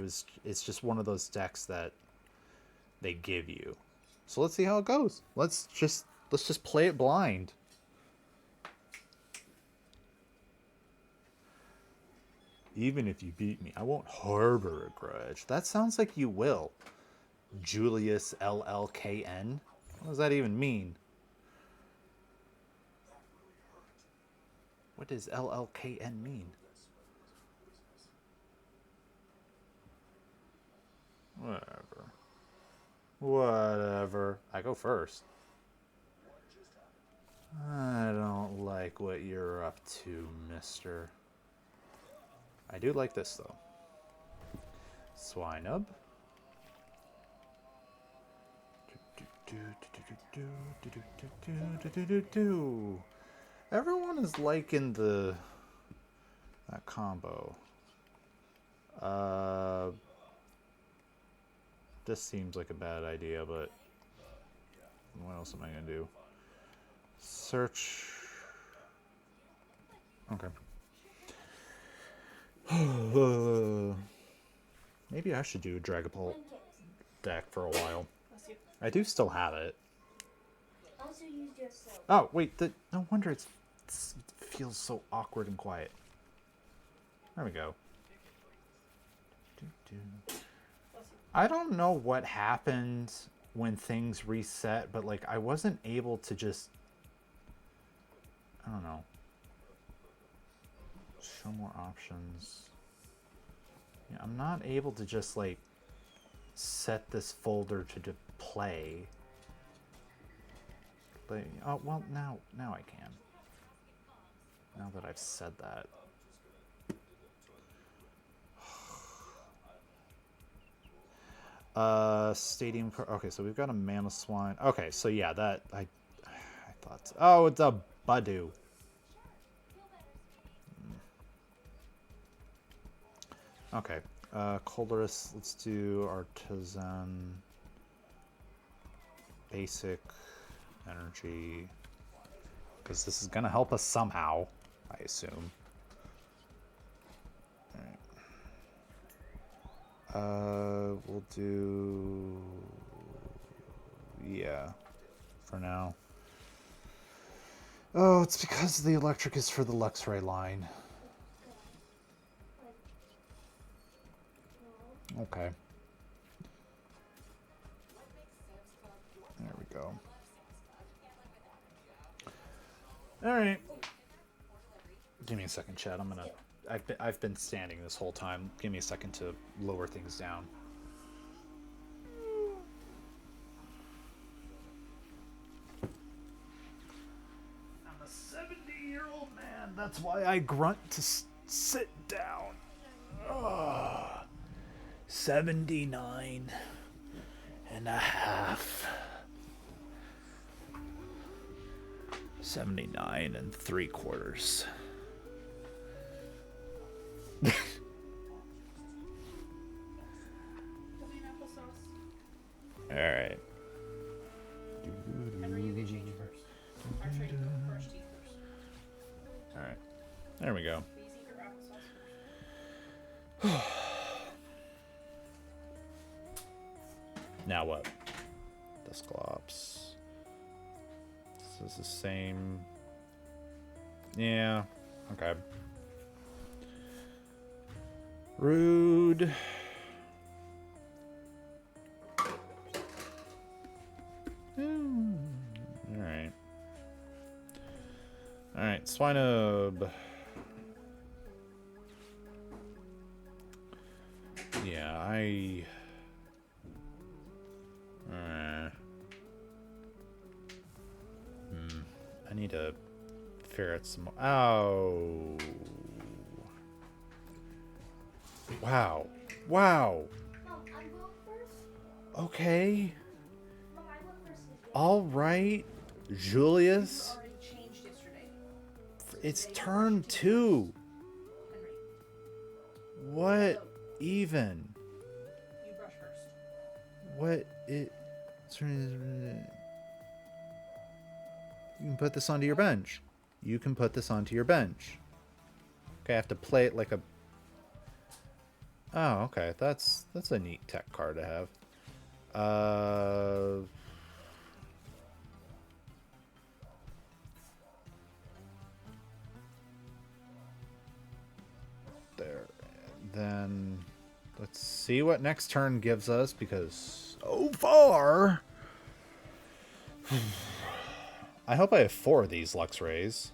Speaker 1: It's just one of those decks that they give you. So let's see how it goes. Let's just play it blind. Even if you beat me, I won't harbor a grudge. That sounds like you will. Julius LLKN? What does that even mean? What does LLKN mean? Whatever. I go first. I don't like what you're up to, mister. I do like this, though. Swinub. Everyone is liking that combo. This seems like a bad idea, but what else am I gonna do? Search. Okay. Maybe I should do a Dragapult deck for a while. I do still have it.
Speaker 3: Also use your soap.
Speaker 1: Oh, wait. No wonder it feels so awkward and quiet. There we go. I don't know what happened when things reset, but like I wasn't able to just, I don't know. Show more options. Yeah, I'm not able to just like set this folder to play. But oh well, now I can. Now that I've said that. Stadium. Okay, so we've got a Mammoth Swine. Okay, so yeah, that I thought. Oh, it's a Badu. Okay. Colorus. Let's do Artisan. Basic energy. Because this is gonna help us somehow, I assume. We'll do... Yeah, for now. Oh, it's because the electric is for the Luxray line. Okay. There we go. Alright. Give me a second, chat. I'm gonna... I've been standing this whole time. Give me a second to lower things down. I'm a 70-year-old man. That's why I grunt to sit down. Ugh. 79 and a half. 79 and 3/4. Alright. Alright. There we go. Now what? Dusclops. This is the same. Yeah. Okay. Rude. Alright. Alright, Swinub. Yeah, I need to figure out some more. Oh. Wow. Wow.
Speaker 3: Mom, I vote first.
Speaker 1: Okay.
Speaker 3: Mom, I vote first.
Speaker 1: All right. Julius.
Speaker 2: Already changed yesterday.
Speaker 1: It's turn 2.
Speaker 2: Henry,
Speaker 1: What even?
Speaker 2: you brush first.
Speaker 1: What it? You can put this onto your bench. You can put this onto your bench. Okay, I have to play it like a... Oh, okay. That's a neat tech card to have. There. Then let's see what next turn gives us, because so far... I hope I have 4 of these Luxrays.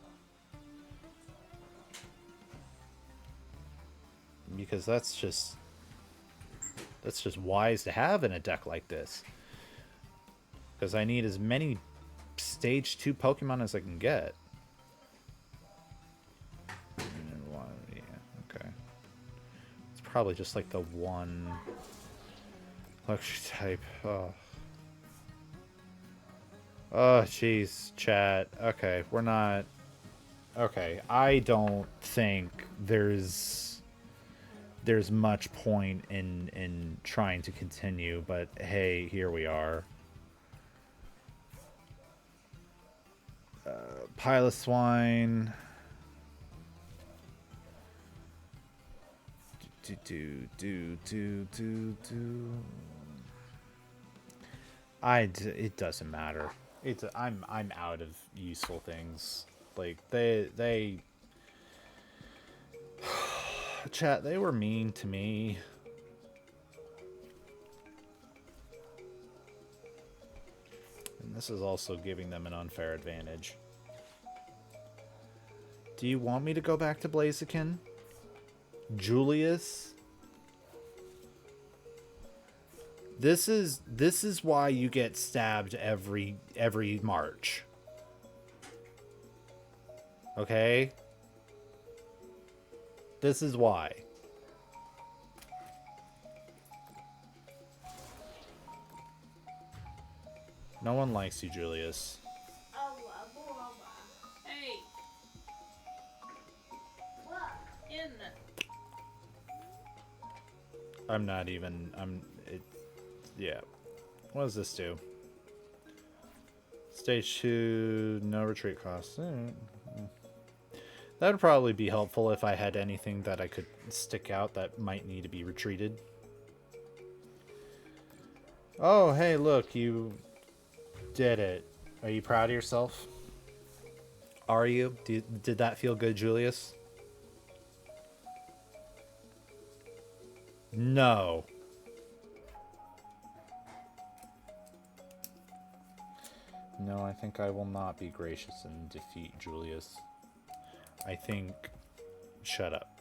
Speaker 1: Because that's just wise to have in a deck like this. Because I need as many stage 2 Pokemon as I can get. Yeah, okay. It's probably just like the one luxury type. Oh. Oh, jeez, chat. Okay, we're not... Okay, I don't think there's much point in trying to continue, but hey, here we are. Piloswine. It doesn't matter. I'm out of useful things. Like they chat, they were mean to me. And this is also giving them an unfair advantage. Do you want me to go back to Blaziken? Julius? This is why you get stabbed every March. Okay? This is why. No one likes you, Julius.
Speaker 2: Hey,
Speaker 3: What?
Speaker 2: in.
Speaker 1: I'm not even. Yeah. What does this do? Stage 2, no retreat costs. That would probably be helpful if I had anything that I could stick out that might need to be retreated. Oh, hey, look, you did it. Are you proud of yourself? Are you? Did that feel good, Julius? No. No, I think I will not be gracious and defeat Julius. I think... Shut up.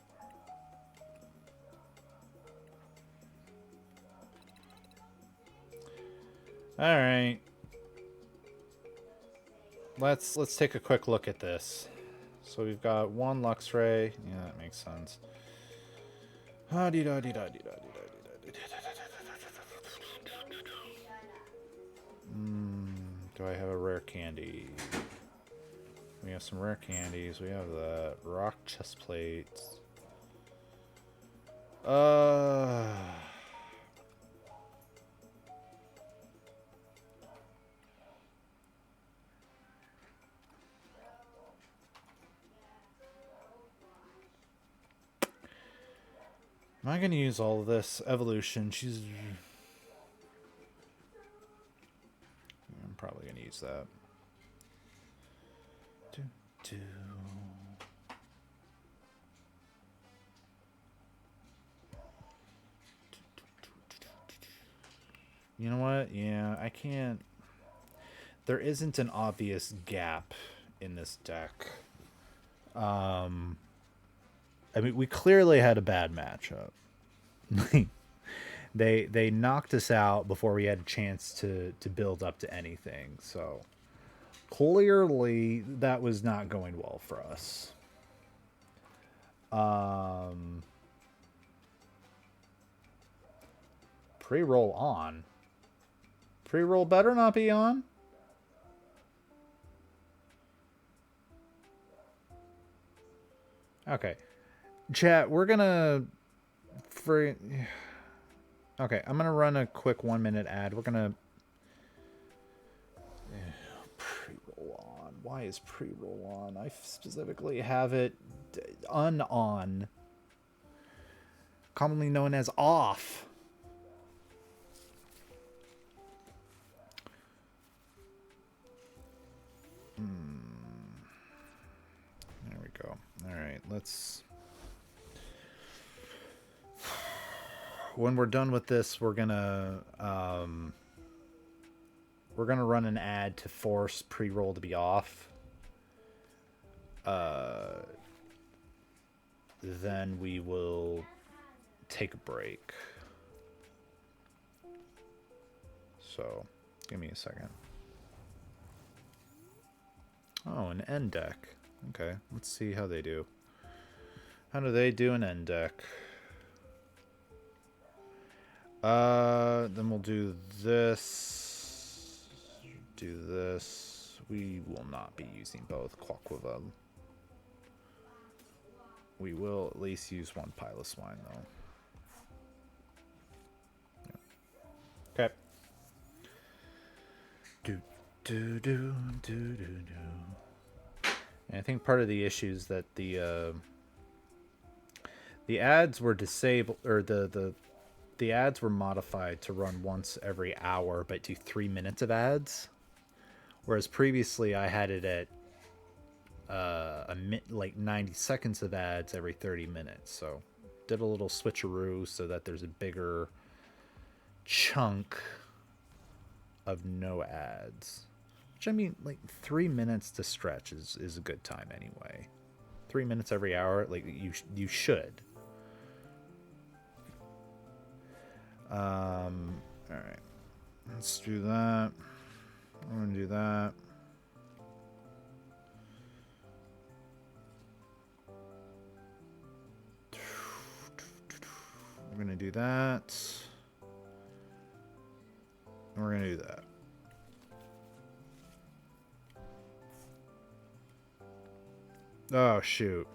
Speaker 1: Alright. Let's take a quick look at this. So we've got one Luxray. Yeah, that makes sense. Do I have a rare candy? We have some rare candies. We have the rock chest plates. Am I gonna use all of this evolution? I'm probably gonna use that. You know what? Yeah, I can't. There isn't an obvious gap in this deck. I mean, we clearly had a bad matchup. They knocked us out before we had a chance to build up to anything. So clearly that was not going well for us. Pre-roll on. Pre-roll better not be on. Okay. Chat, we're gonna... Okay, I'm gonna run a quick 1-minute ad. We're gonna... Pre-roll on. Why is pre-roll on? I specifically have it on. Commonly known as off. There we go. Alright, let's... When we're done with this, we're gonna run an ad to force pre-roll to be off. Then we will take a break. So, give me a second. Oh, an end deck. Okay, let's see how they do. How do they do an end deck? Then we'll do this. Do this. We will not be using both Quackquival. We will at least use one Piloswine, though. Yeah. Okay. And I think part of the issue is that the ads were disabled, or the ads were modified to run once every hour, but do 3 minutes of ads. Whereas previously I had it at like 90 seconds of ads every 30 minutes. So did a little switcheroo so that there's a bigger chunk of no ads. Which, I mean, like 3 minutes to stretch is a good time anyway. 3 minutes every hour, like you should. All right, let's do that. I'm gonna do that. We're gonna do that. And we're gonna do that. Oh shoot.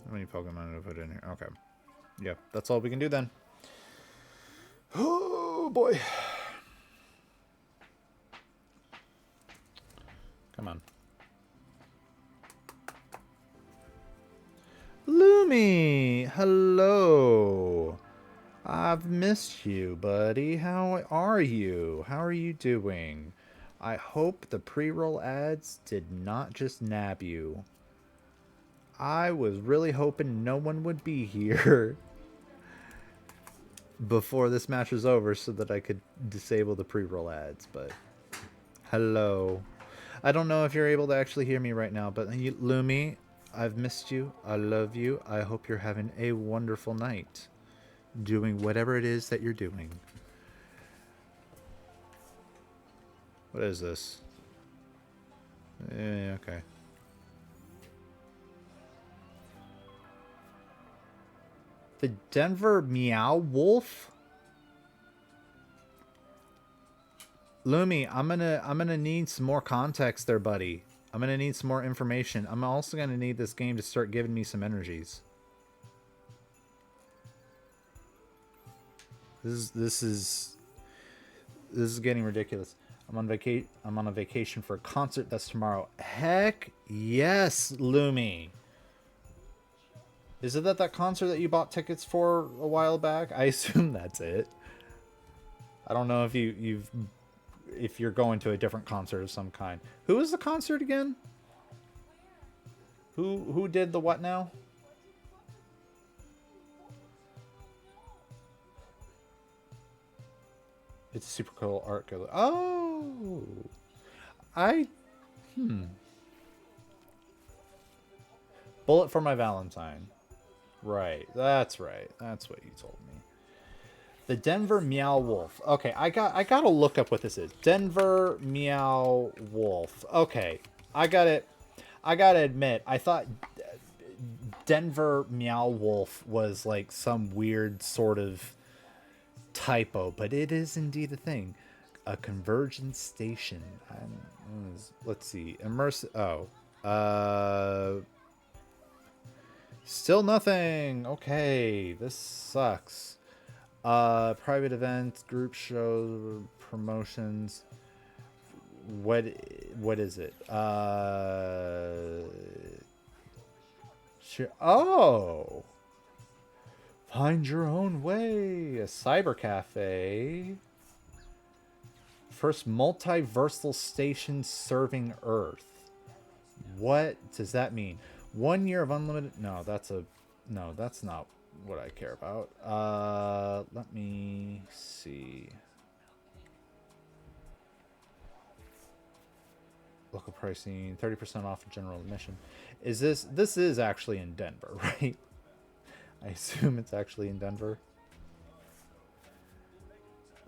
Speaker 1: How many Pokemon to put in here? Okay. Yeah, that's all we can do then. Oh boy. Come on. Lumi! Hello! I've missed you, buddy. How are you? How are you doing? I hope the pre-roll ads did not just nab you. I was really hoping no one would be here before this match was over so that I could disable the pre-roll ads, but hello. I don't know if you're able to actually hear me right now, but Lumi, I've missed you. I love you. I hope you're having a wonderful night doing whatever it is that you're doing. What is this? Yeah, okay. The Denver Meow Wolf? Lumi, I'm gonna need some more context there, buddy. I'm gonna need some more information. I'm also gonna need this game to start giving me some energies. This is getting ridiculous. I'm on a vacation for a concert that's tomorrow. Heck yes, Lumi. Is it that concert that you bought tickets for a while back? I assume that's it. I don't know if if you're going to a different concert of some kind. Who was the concert again? Who did the what now? It's a super cool art gallery. Oh, Bullet for My Valentine. Right, that's right. That's what you told me. The Denver Meow Wolf. Okay, I gotta look up what this is. Denver Meow Wolf. Okay, I gotta admit, I thought Denver Meow Wolf was like some weird sort of typo, but it is indeed a thing. A convergence station. Let's see. Immersive. Oh. Still nothing. Okay, this sucks. Private events, group shows, promotions. What is it? Sure. Oh. Find your own way. A cyber cafe. First multiversal station serving Earth. What does that mean? 1 year of unlimited. No, that's not what I care about. Let me see. Local pricing, 30% off general admission. Is this is actually in Denver, right? I assume it's actually in Denver.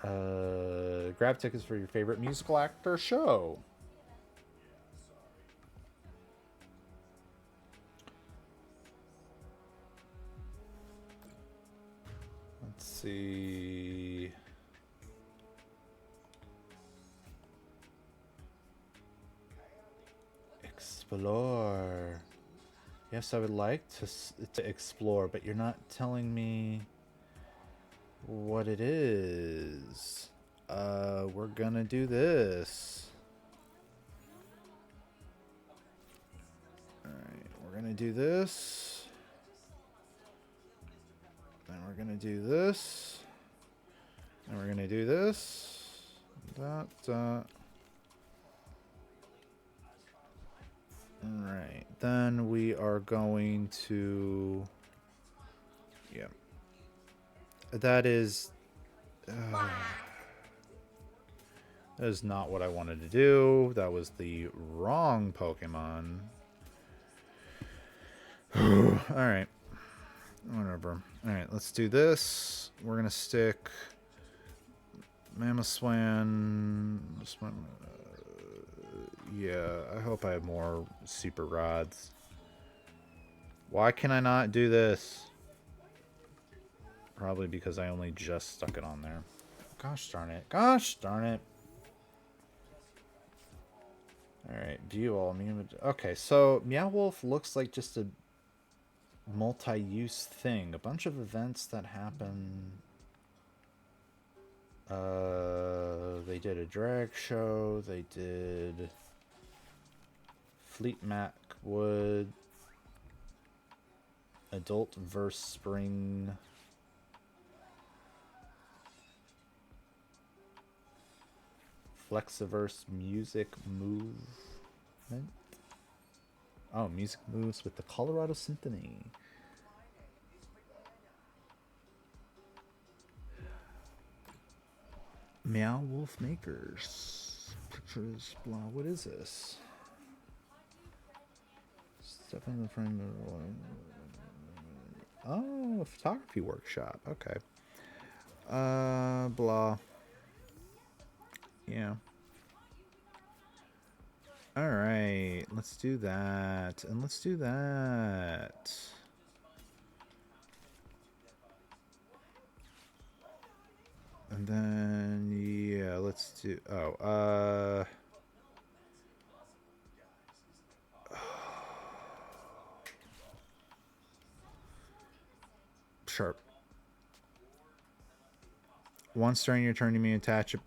Speaker 1: Grab tickets for your favorite musical act or show. Let's see. Explore. Yes, I would like to explore, but you're not telling me what it is. We're gonna do this. Alright, we're gonna do this. Then we're gonna do this. And we're gonna do this. Alright, then we are going to... Yeah. That is not what I wanted to do. That was the wrong Pokemon. Alright. Whatever. Alright, let's do this. We're gonna stick Mamoswan. Yeah, I hope I have more super rods. Why can I not do this? Probably because I only just stuck it on there. Gosh darn it. Gosh darn it. Alright, view all. Okay, so Meow Wolf looks like just a multi-use thing. A bunch of events that happen. They did a drag show. They did Fleet Macwood. Adult Verse Spring. Flexiverse Music Movement. Oh, music moves with the Colorado Symphony. Meow Wolf Makers. Pictures, blah. What is this? Step in the frame of. Oh, a photography workshop. Okay. Blah. Yeah. Alright, let's do that. And let's do that. And then, yeah, let's do... Oh, Sharp. Once during your turn, you may attach a...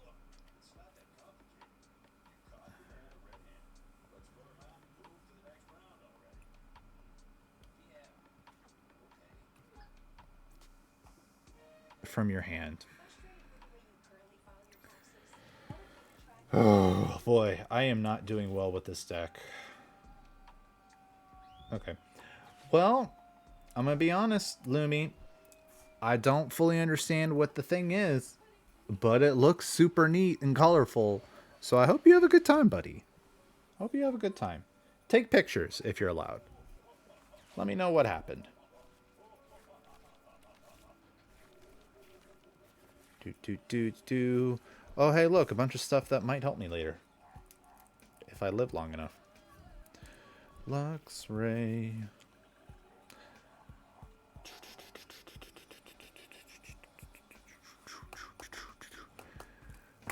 Speaker 1: from your hand. Oh, boy. I am not doing well with this deck. Okay. Well, I'm going to be honest, Lumi. I don't fully understand what the thing is, but it looks super neat and colorful. So I hope you have a good time, buddy. Hope you have a good time. Take pictures if you're allowed. Let me know what happened. Oh, hey, look, a bunch of stuff that might help me later. If I live long enough. Luxray.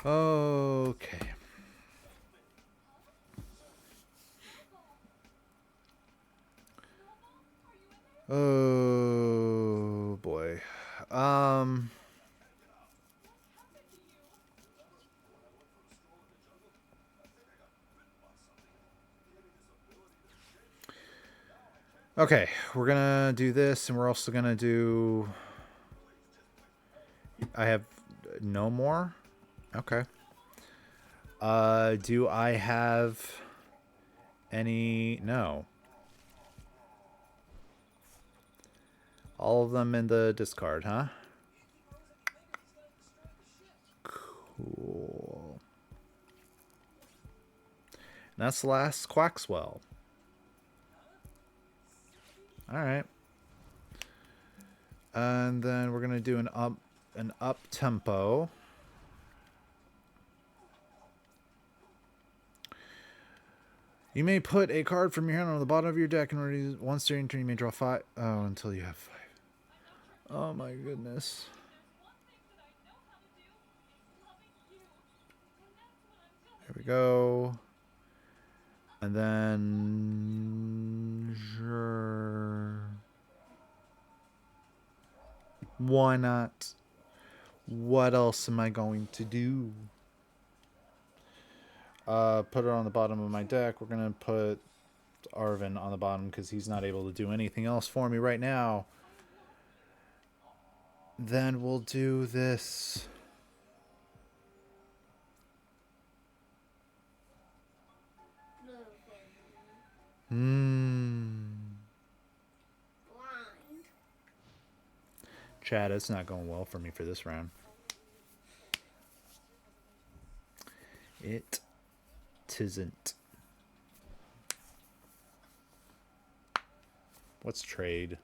Speaker 1: Okay. Oh, boy. Okay, we're gonna do this, and we're also gonna do... I have no more? Okay. Do I have any... No. All of them in the discard, huh? Cool. And that's the last Quaxwell. Alright. And then we're gonna do an up tempo. You may put a card from your hand on the bottom of your deck in order to use once during turn. You may draw 5. Oh, until you have 5. Oh my goodness. There we go. And then... Sure. Why not? What else am I going to do? Put it on the bottom of my deck. We're going to put Arvin on the bottom because he's not able to do anything else for me right now. Then we'll do this. Chad, it's not going well for me for this round. It tisn't. What's trade?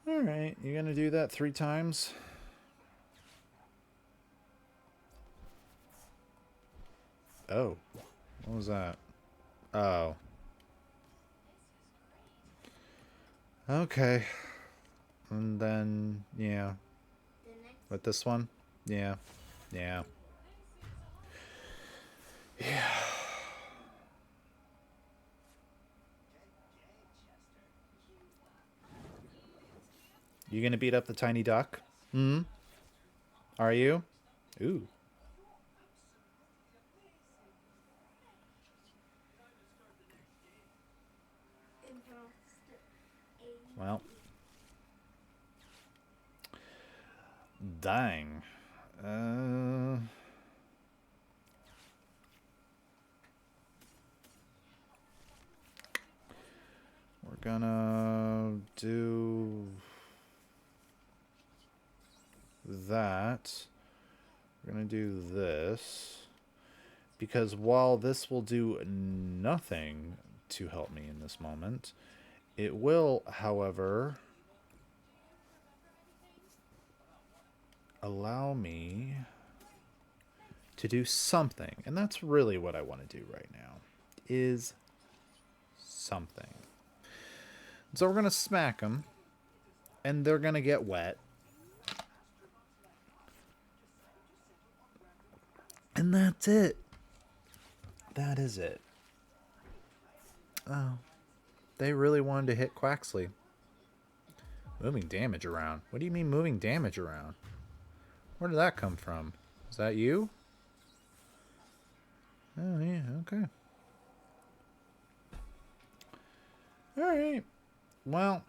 Speaker 1: Alright, you gonna do that 3 times? Oh. What was that? Oh. Okay. And then, yeah. With this one? Yeah. Yeah. Yeah. You gonna beat up the tiny duck? Hmm? Are you? Ooh. Well. Dang. We're gonna do that. We're gonna do this. Because while this will do nothing to help me in this moment, it will, however, allow me to do something. And that's really what I want to do right now, is something. So we're going to smack them, and they're going to get wet. And that's it. That is it. Oh. They really wanted to hit Quaxley. Moving damage around. What do you mean moving damage around? Where did that come from? Is that you? Oh, yeah, okay. Alright. Well.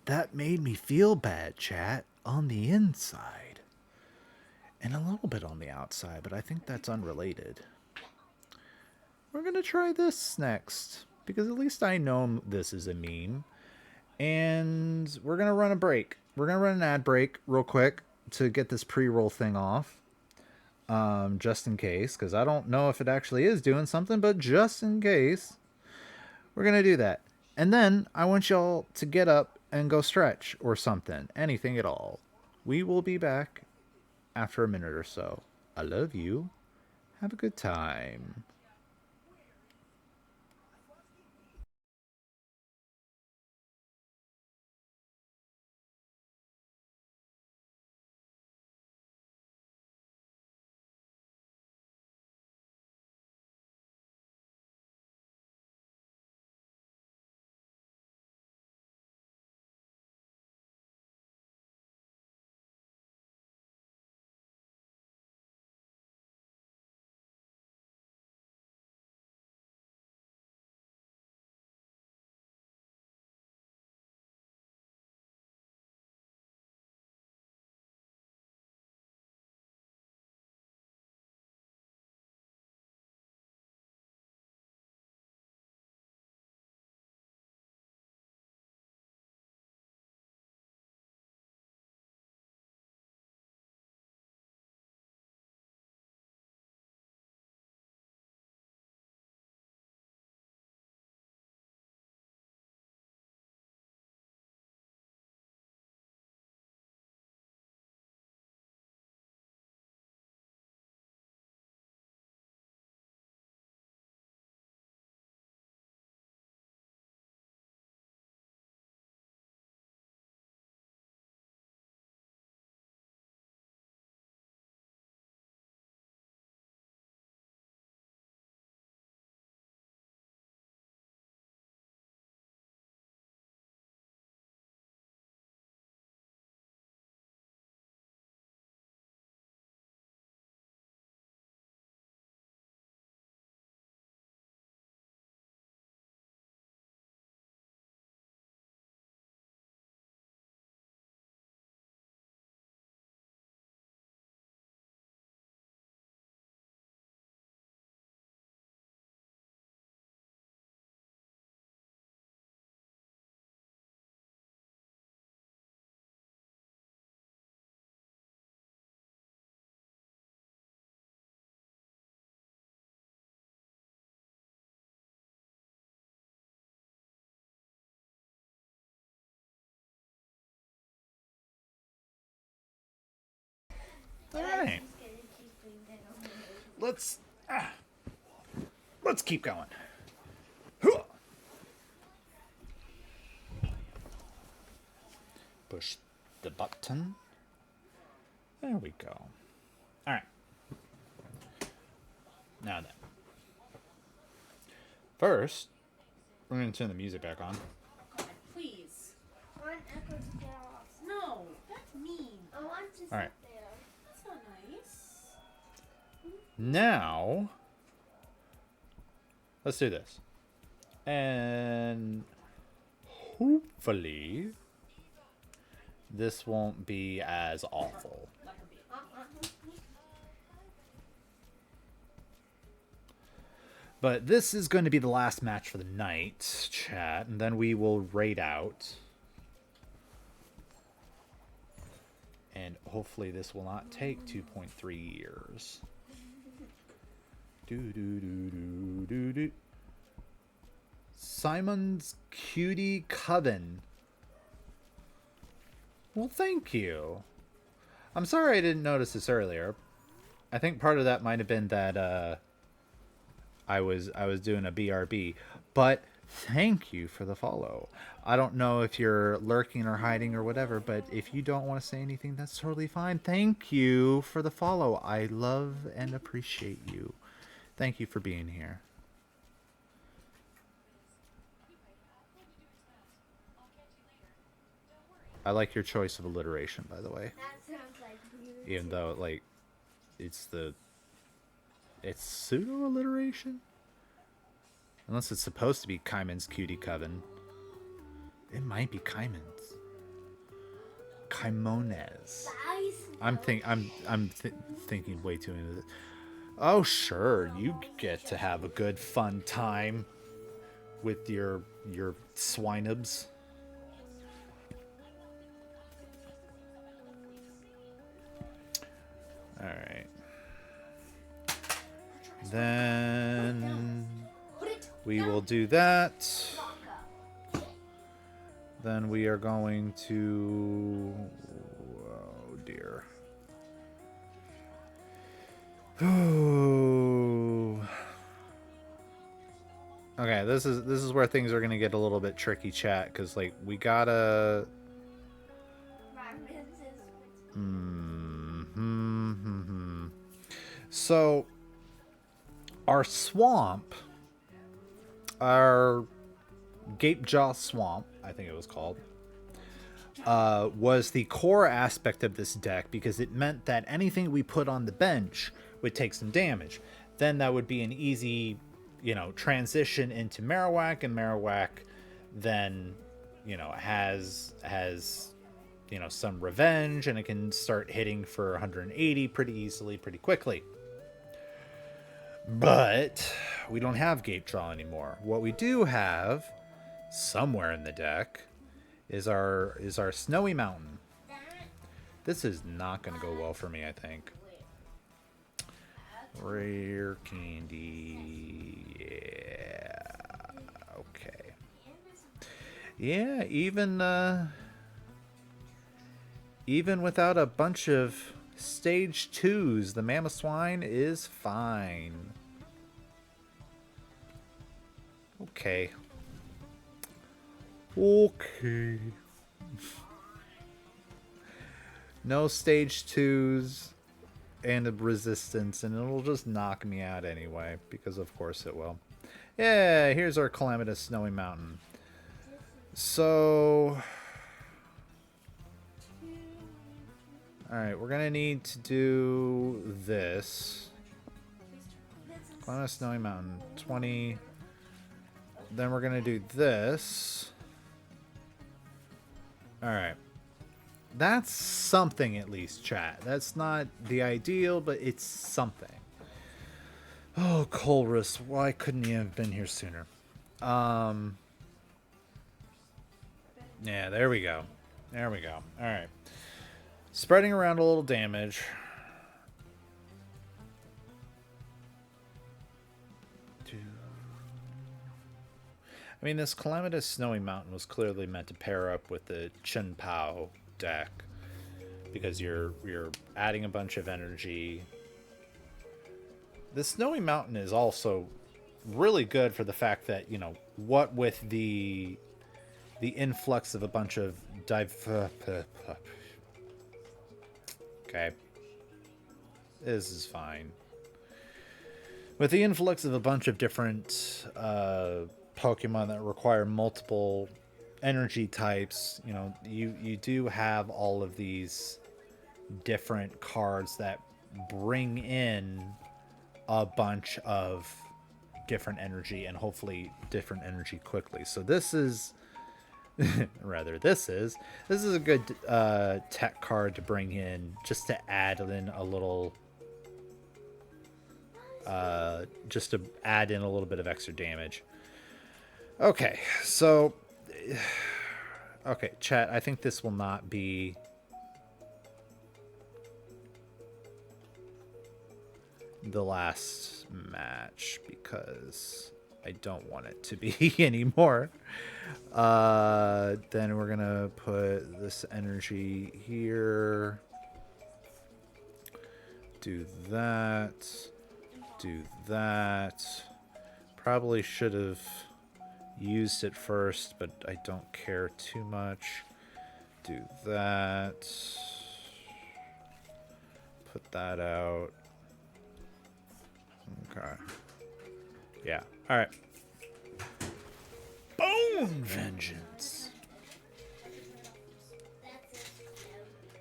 Speaker 1: That made me feel bad, chat, on the inside. And a little bit on the outside, but I think that's unrelated. We're going to try this next, because at least I know this is a meme. And we're going to run a break. We're going to run an ad break real quick to get this pre-roll thing off. Just in case, because I don't know if it actually is doing something, but just in case, we're going to do that. And then I want y'all to get up and go stretch or something, anything at all. We will be back after a minute or so. I love you. Have a good time. All right. Let's keep going. Push the button. There we go. All right. Now then. First, we're going to turn the music back on.
Speaker 2: God, please.
Speaker 3: I want Echo to get off.
Speaker 2: No, that's mean.
Speaker 3: I want to sit
Speaker 1: All right.
Speaker 3: there.
Speaker 2: That's not nice.
Speaker 1: Now, let's do this. And hopefully, this won't be as awful.
Speaker 2: That could be.
Speaker 1: But this is going to be the last match for the night, chat, and then we will raid out. And hopefully this will not take 2.3 years. Do. Simon's Cutie Coven. Well, thank you. I'm sorry I didn't notice this earlier. I think part of that might have been that I was doing a BRB, but thank you for the follow. I don't know if you're lurking or hiding or whatever, but if you don't want to say anything, that's totally fine. Thank you for the follow. I love and appreciate you. Thank you for being here. I like your choice of alliteration, by the way.
Speaker 3: That sounds like weird.
Speaker 1: Even though, like, it's pseudo alliteration, unless it's supposed to be Kaiman's Cutie Coven. It might be Kaiman's. Kaimones. I'm thinking way too into this. Oh sure, you get to have a good fun time with your swinubs. All right. Then we will do that. Then we are going to... Oh, dear. Ooh. Okay, this is where things are going to get a little bit tricky, chat, because, like, we gotta... So, our swamp, our Gapejaw Swamp, I think it was called, was the core aspect of this deck because it meant that anything we put on the bench would take some damage. Then that would be an easy, transition into Marowak, and Marowak then, has some revenge, and it can start hitting for 180 pretty easily, pretty quickly. But we don't have Gapejaw anymore. What we do have somewhere in the deck is our Snowy Mountain. This is not going to go well for me, I think. Rare candy. Yeah. Okay. Yeah, even without a bunch of stage 2s, the Mamoswine is fine. Okay. Okay. No stage 2s and a resistance, and it'll just knock me out anyway, because of course it will. Yeah, here's our Calamitous Snowy Mountain. So... Alright, we're gonna need to do this. Calamitous Snowy Mountain, 20... Then we're gonna do this. Alright. That's something, at least, chat. That's not the ideal, but it's something. Oh, Colrus, why couldn't you have been here sooner? Yeah, there we go. There we go. Alright. Spreading around a little damage. I mean, this Calamitous Snowy Mountain was clearly meant to pair up with the Chun Pao deck. because you're adding a bunch of energy. The Snowy Mountain is also really good for the fact that, you know, what with the influx of a bunch of okay, this is fine. With the influx of a bunch of different Pokemon that require multiple energy types, you know, you do have all of these different cards that bring in a bunch of different energy and hopefully different energy quickly. So this is this is a good tech card to bring in just to add in a little just to add in a little bit of extra damage. Okay, so okay, chat, I think this will not be the last match because I don't want it to be anymore. Then we're gonna put this energy here. Do that. Do that. Probably should have used it first, but I don't care too much. Do that. Put that out. Okay. Yeah. All right. Bone Vengeance.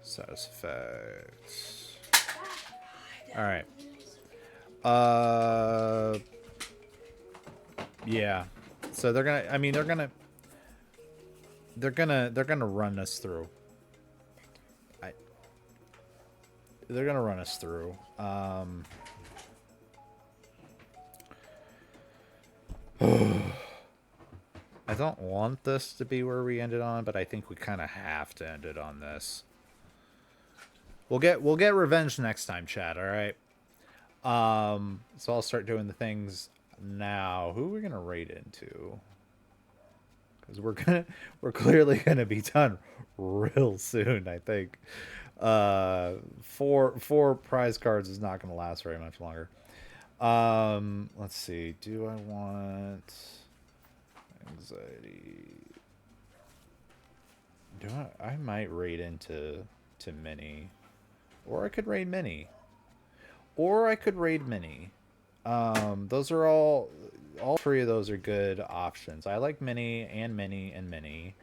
Speaker 1: Satisfact. All right. Yeah. So they're gonna. I mean, they're gonna run us through. They're gonna run us through. I don't want this to be where we ended on, but I think we kind of have to end it on this. We'll get revenge next time, chat. All right. So I'll start doing the things now. Who are we gonna raid into? Because we're clearly gonna be done real soon. I think. Four prize cards is not gonna last very much longer. Let's see. Do I want anxiety? I might raid into Mini, or I could raid Mini, or I could raid Mini. Those are all three of those are good options. I like Mini and Mini and Mini.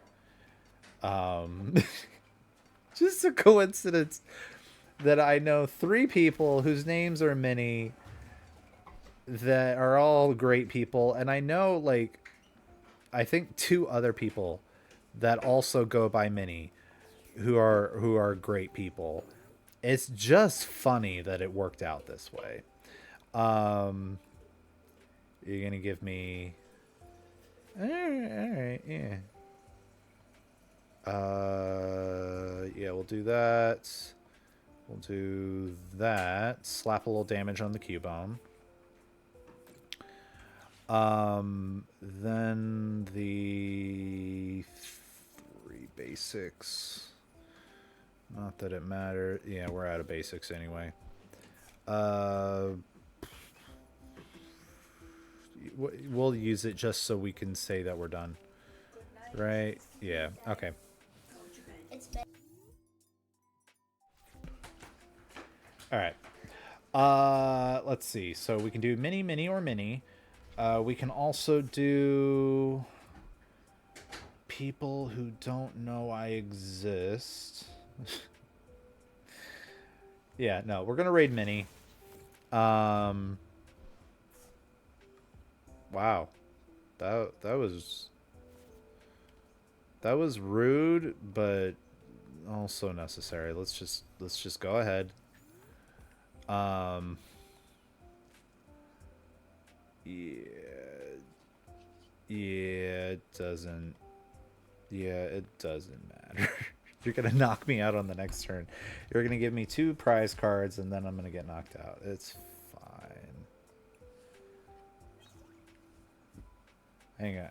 Speaker 1: Just a coincidence that I know 3 people whose names are Mini that are all great people, and I know, like, I think 2 other people that also go by Mini who are great people. It's just funny that it worked out this way. You're gonna give me all right, yeah. Yeah, we'll do that. We'll do that. Slap a little damage on the Cubone. Then the 3 basics. Not that it matters. Yeah, we're out of basics anyway. We'll use it just so we can say that we're done. Right? Yeah. Okay. All right. Let's see. So we can do mini, mini, or mini. We can also do people who don't know I exist. Yeah, no, we're gonna raid mini. Wow, that was rude, but also necessary. Let's just go ahead. Yeah, it doesn't matter. You're gonna knock me out on the next turn. You're gonna give me 2 prize cards, and then I'm gonna get knocked out. It's fine.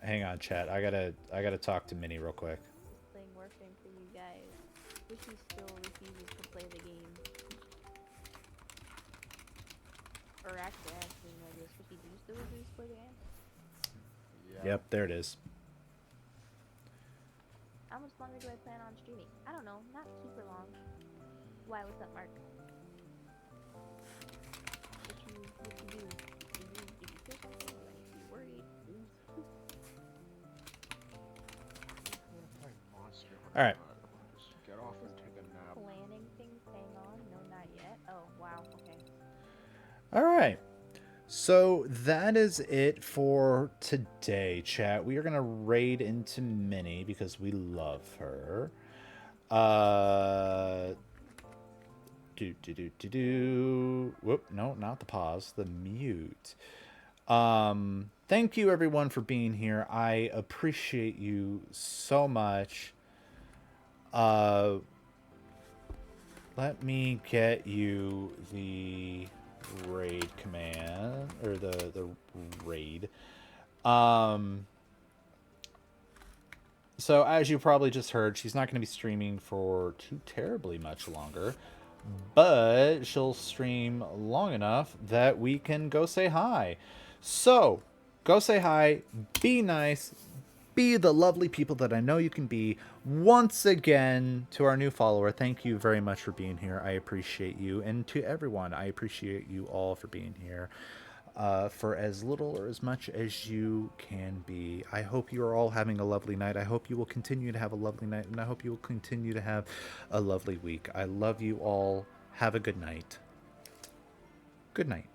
Speaker 1: Hang on, chat. I gotta talk to Minnie real quick.
Speaker 4: Working for you guys. Which he still refuses to play play the game. Or actually, I actually no idea. Swifty, do you still agree to play the game?
Speaker 1: Yep, there it is.
Speaker 4: How much longer do I plan on streaming? I don't know, not super long. Why? What's up, Mark? What you do? Did you kill something? Do I need to be worried?
Speaker 1: All right.
Speaker 5: Get off and take a nap.
Speaker 4: Planning things, hang on. No, not yet. Oh, wow. Okay.
Speaker 1: All right. So that is it for today, chat. We are going to raid into Minnie because we love her. Whoop, no, not the pause, the mute. Thank you everyone for being here. I appreciate you so much. Let me get you the raid command, or the raid. So as you probably just heard, she's not going to be streaming for too terribly much longer, but she'll stream long enough that we can go say hi. So go say hi, be nice, be the lovely people that I know you can be. Once again, to our new follower, thank you very much for being here. I appreciate you. And to everyone, I appreciate you all for being here. For as little or as much as you can be. I hope you are all having a lovely night. I hope you will continue to have a lovely night, and I hope you will continue to have a lovely week. I love you all. Have a good night. Good night.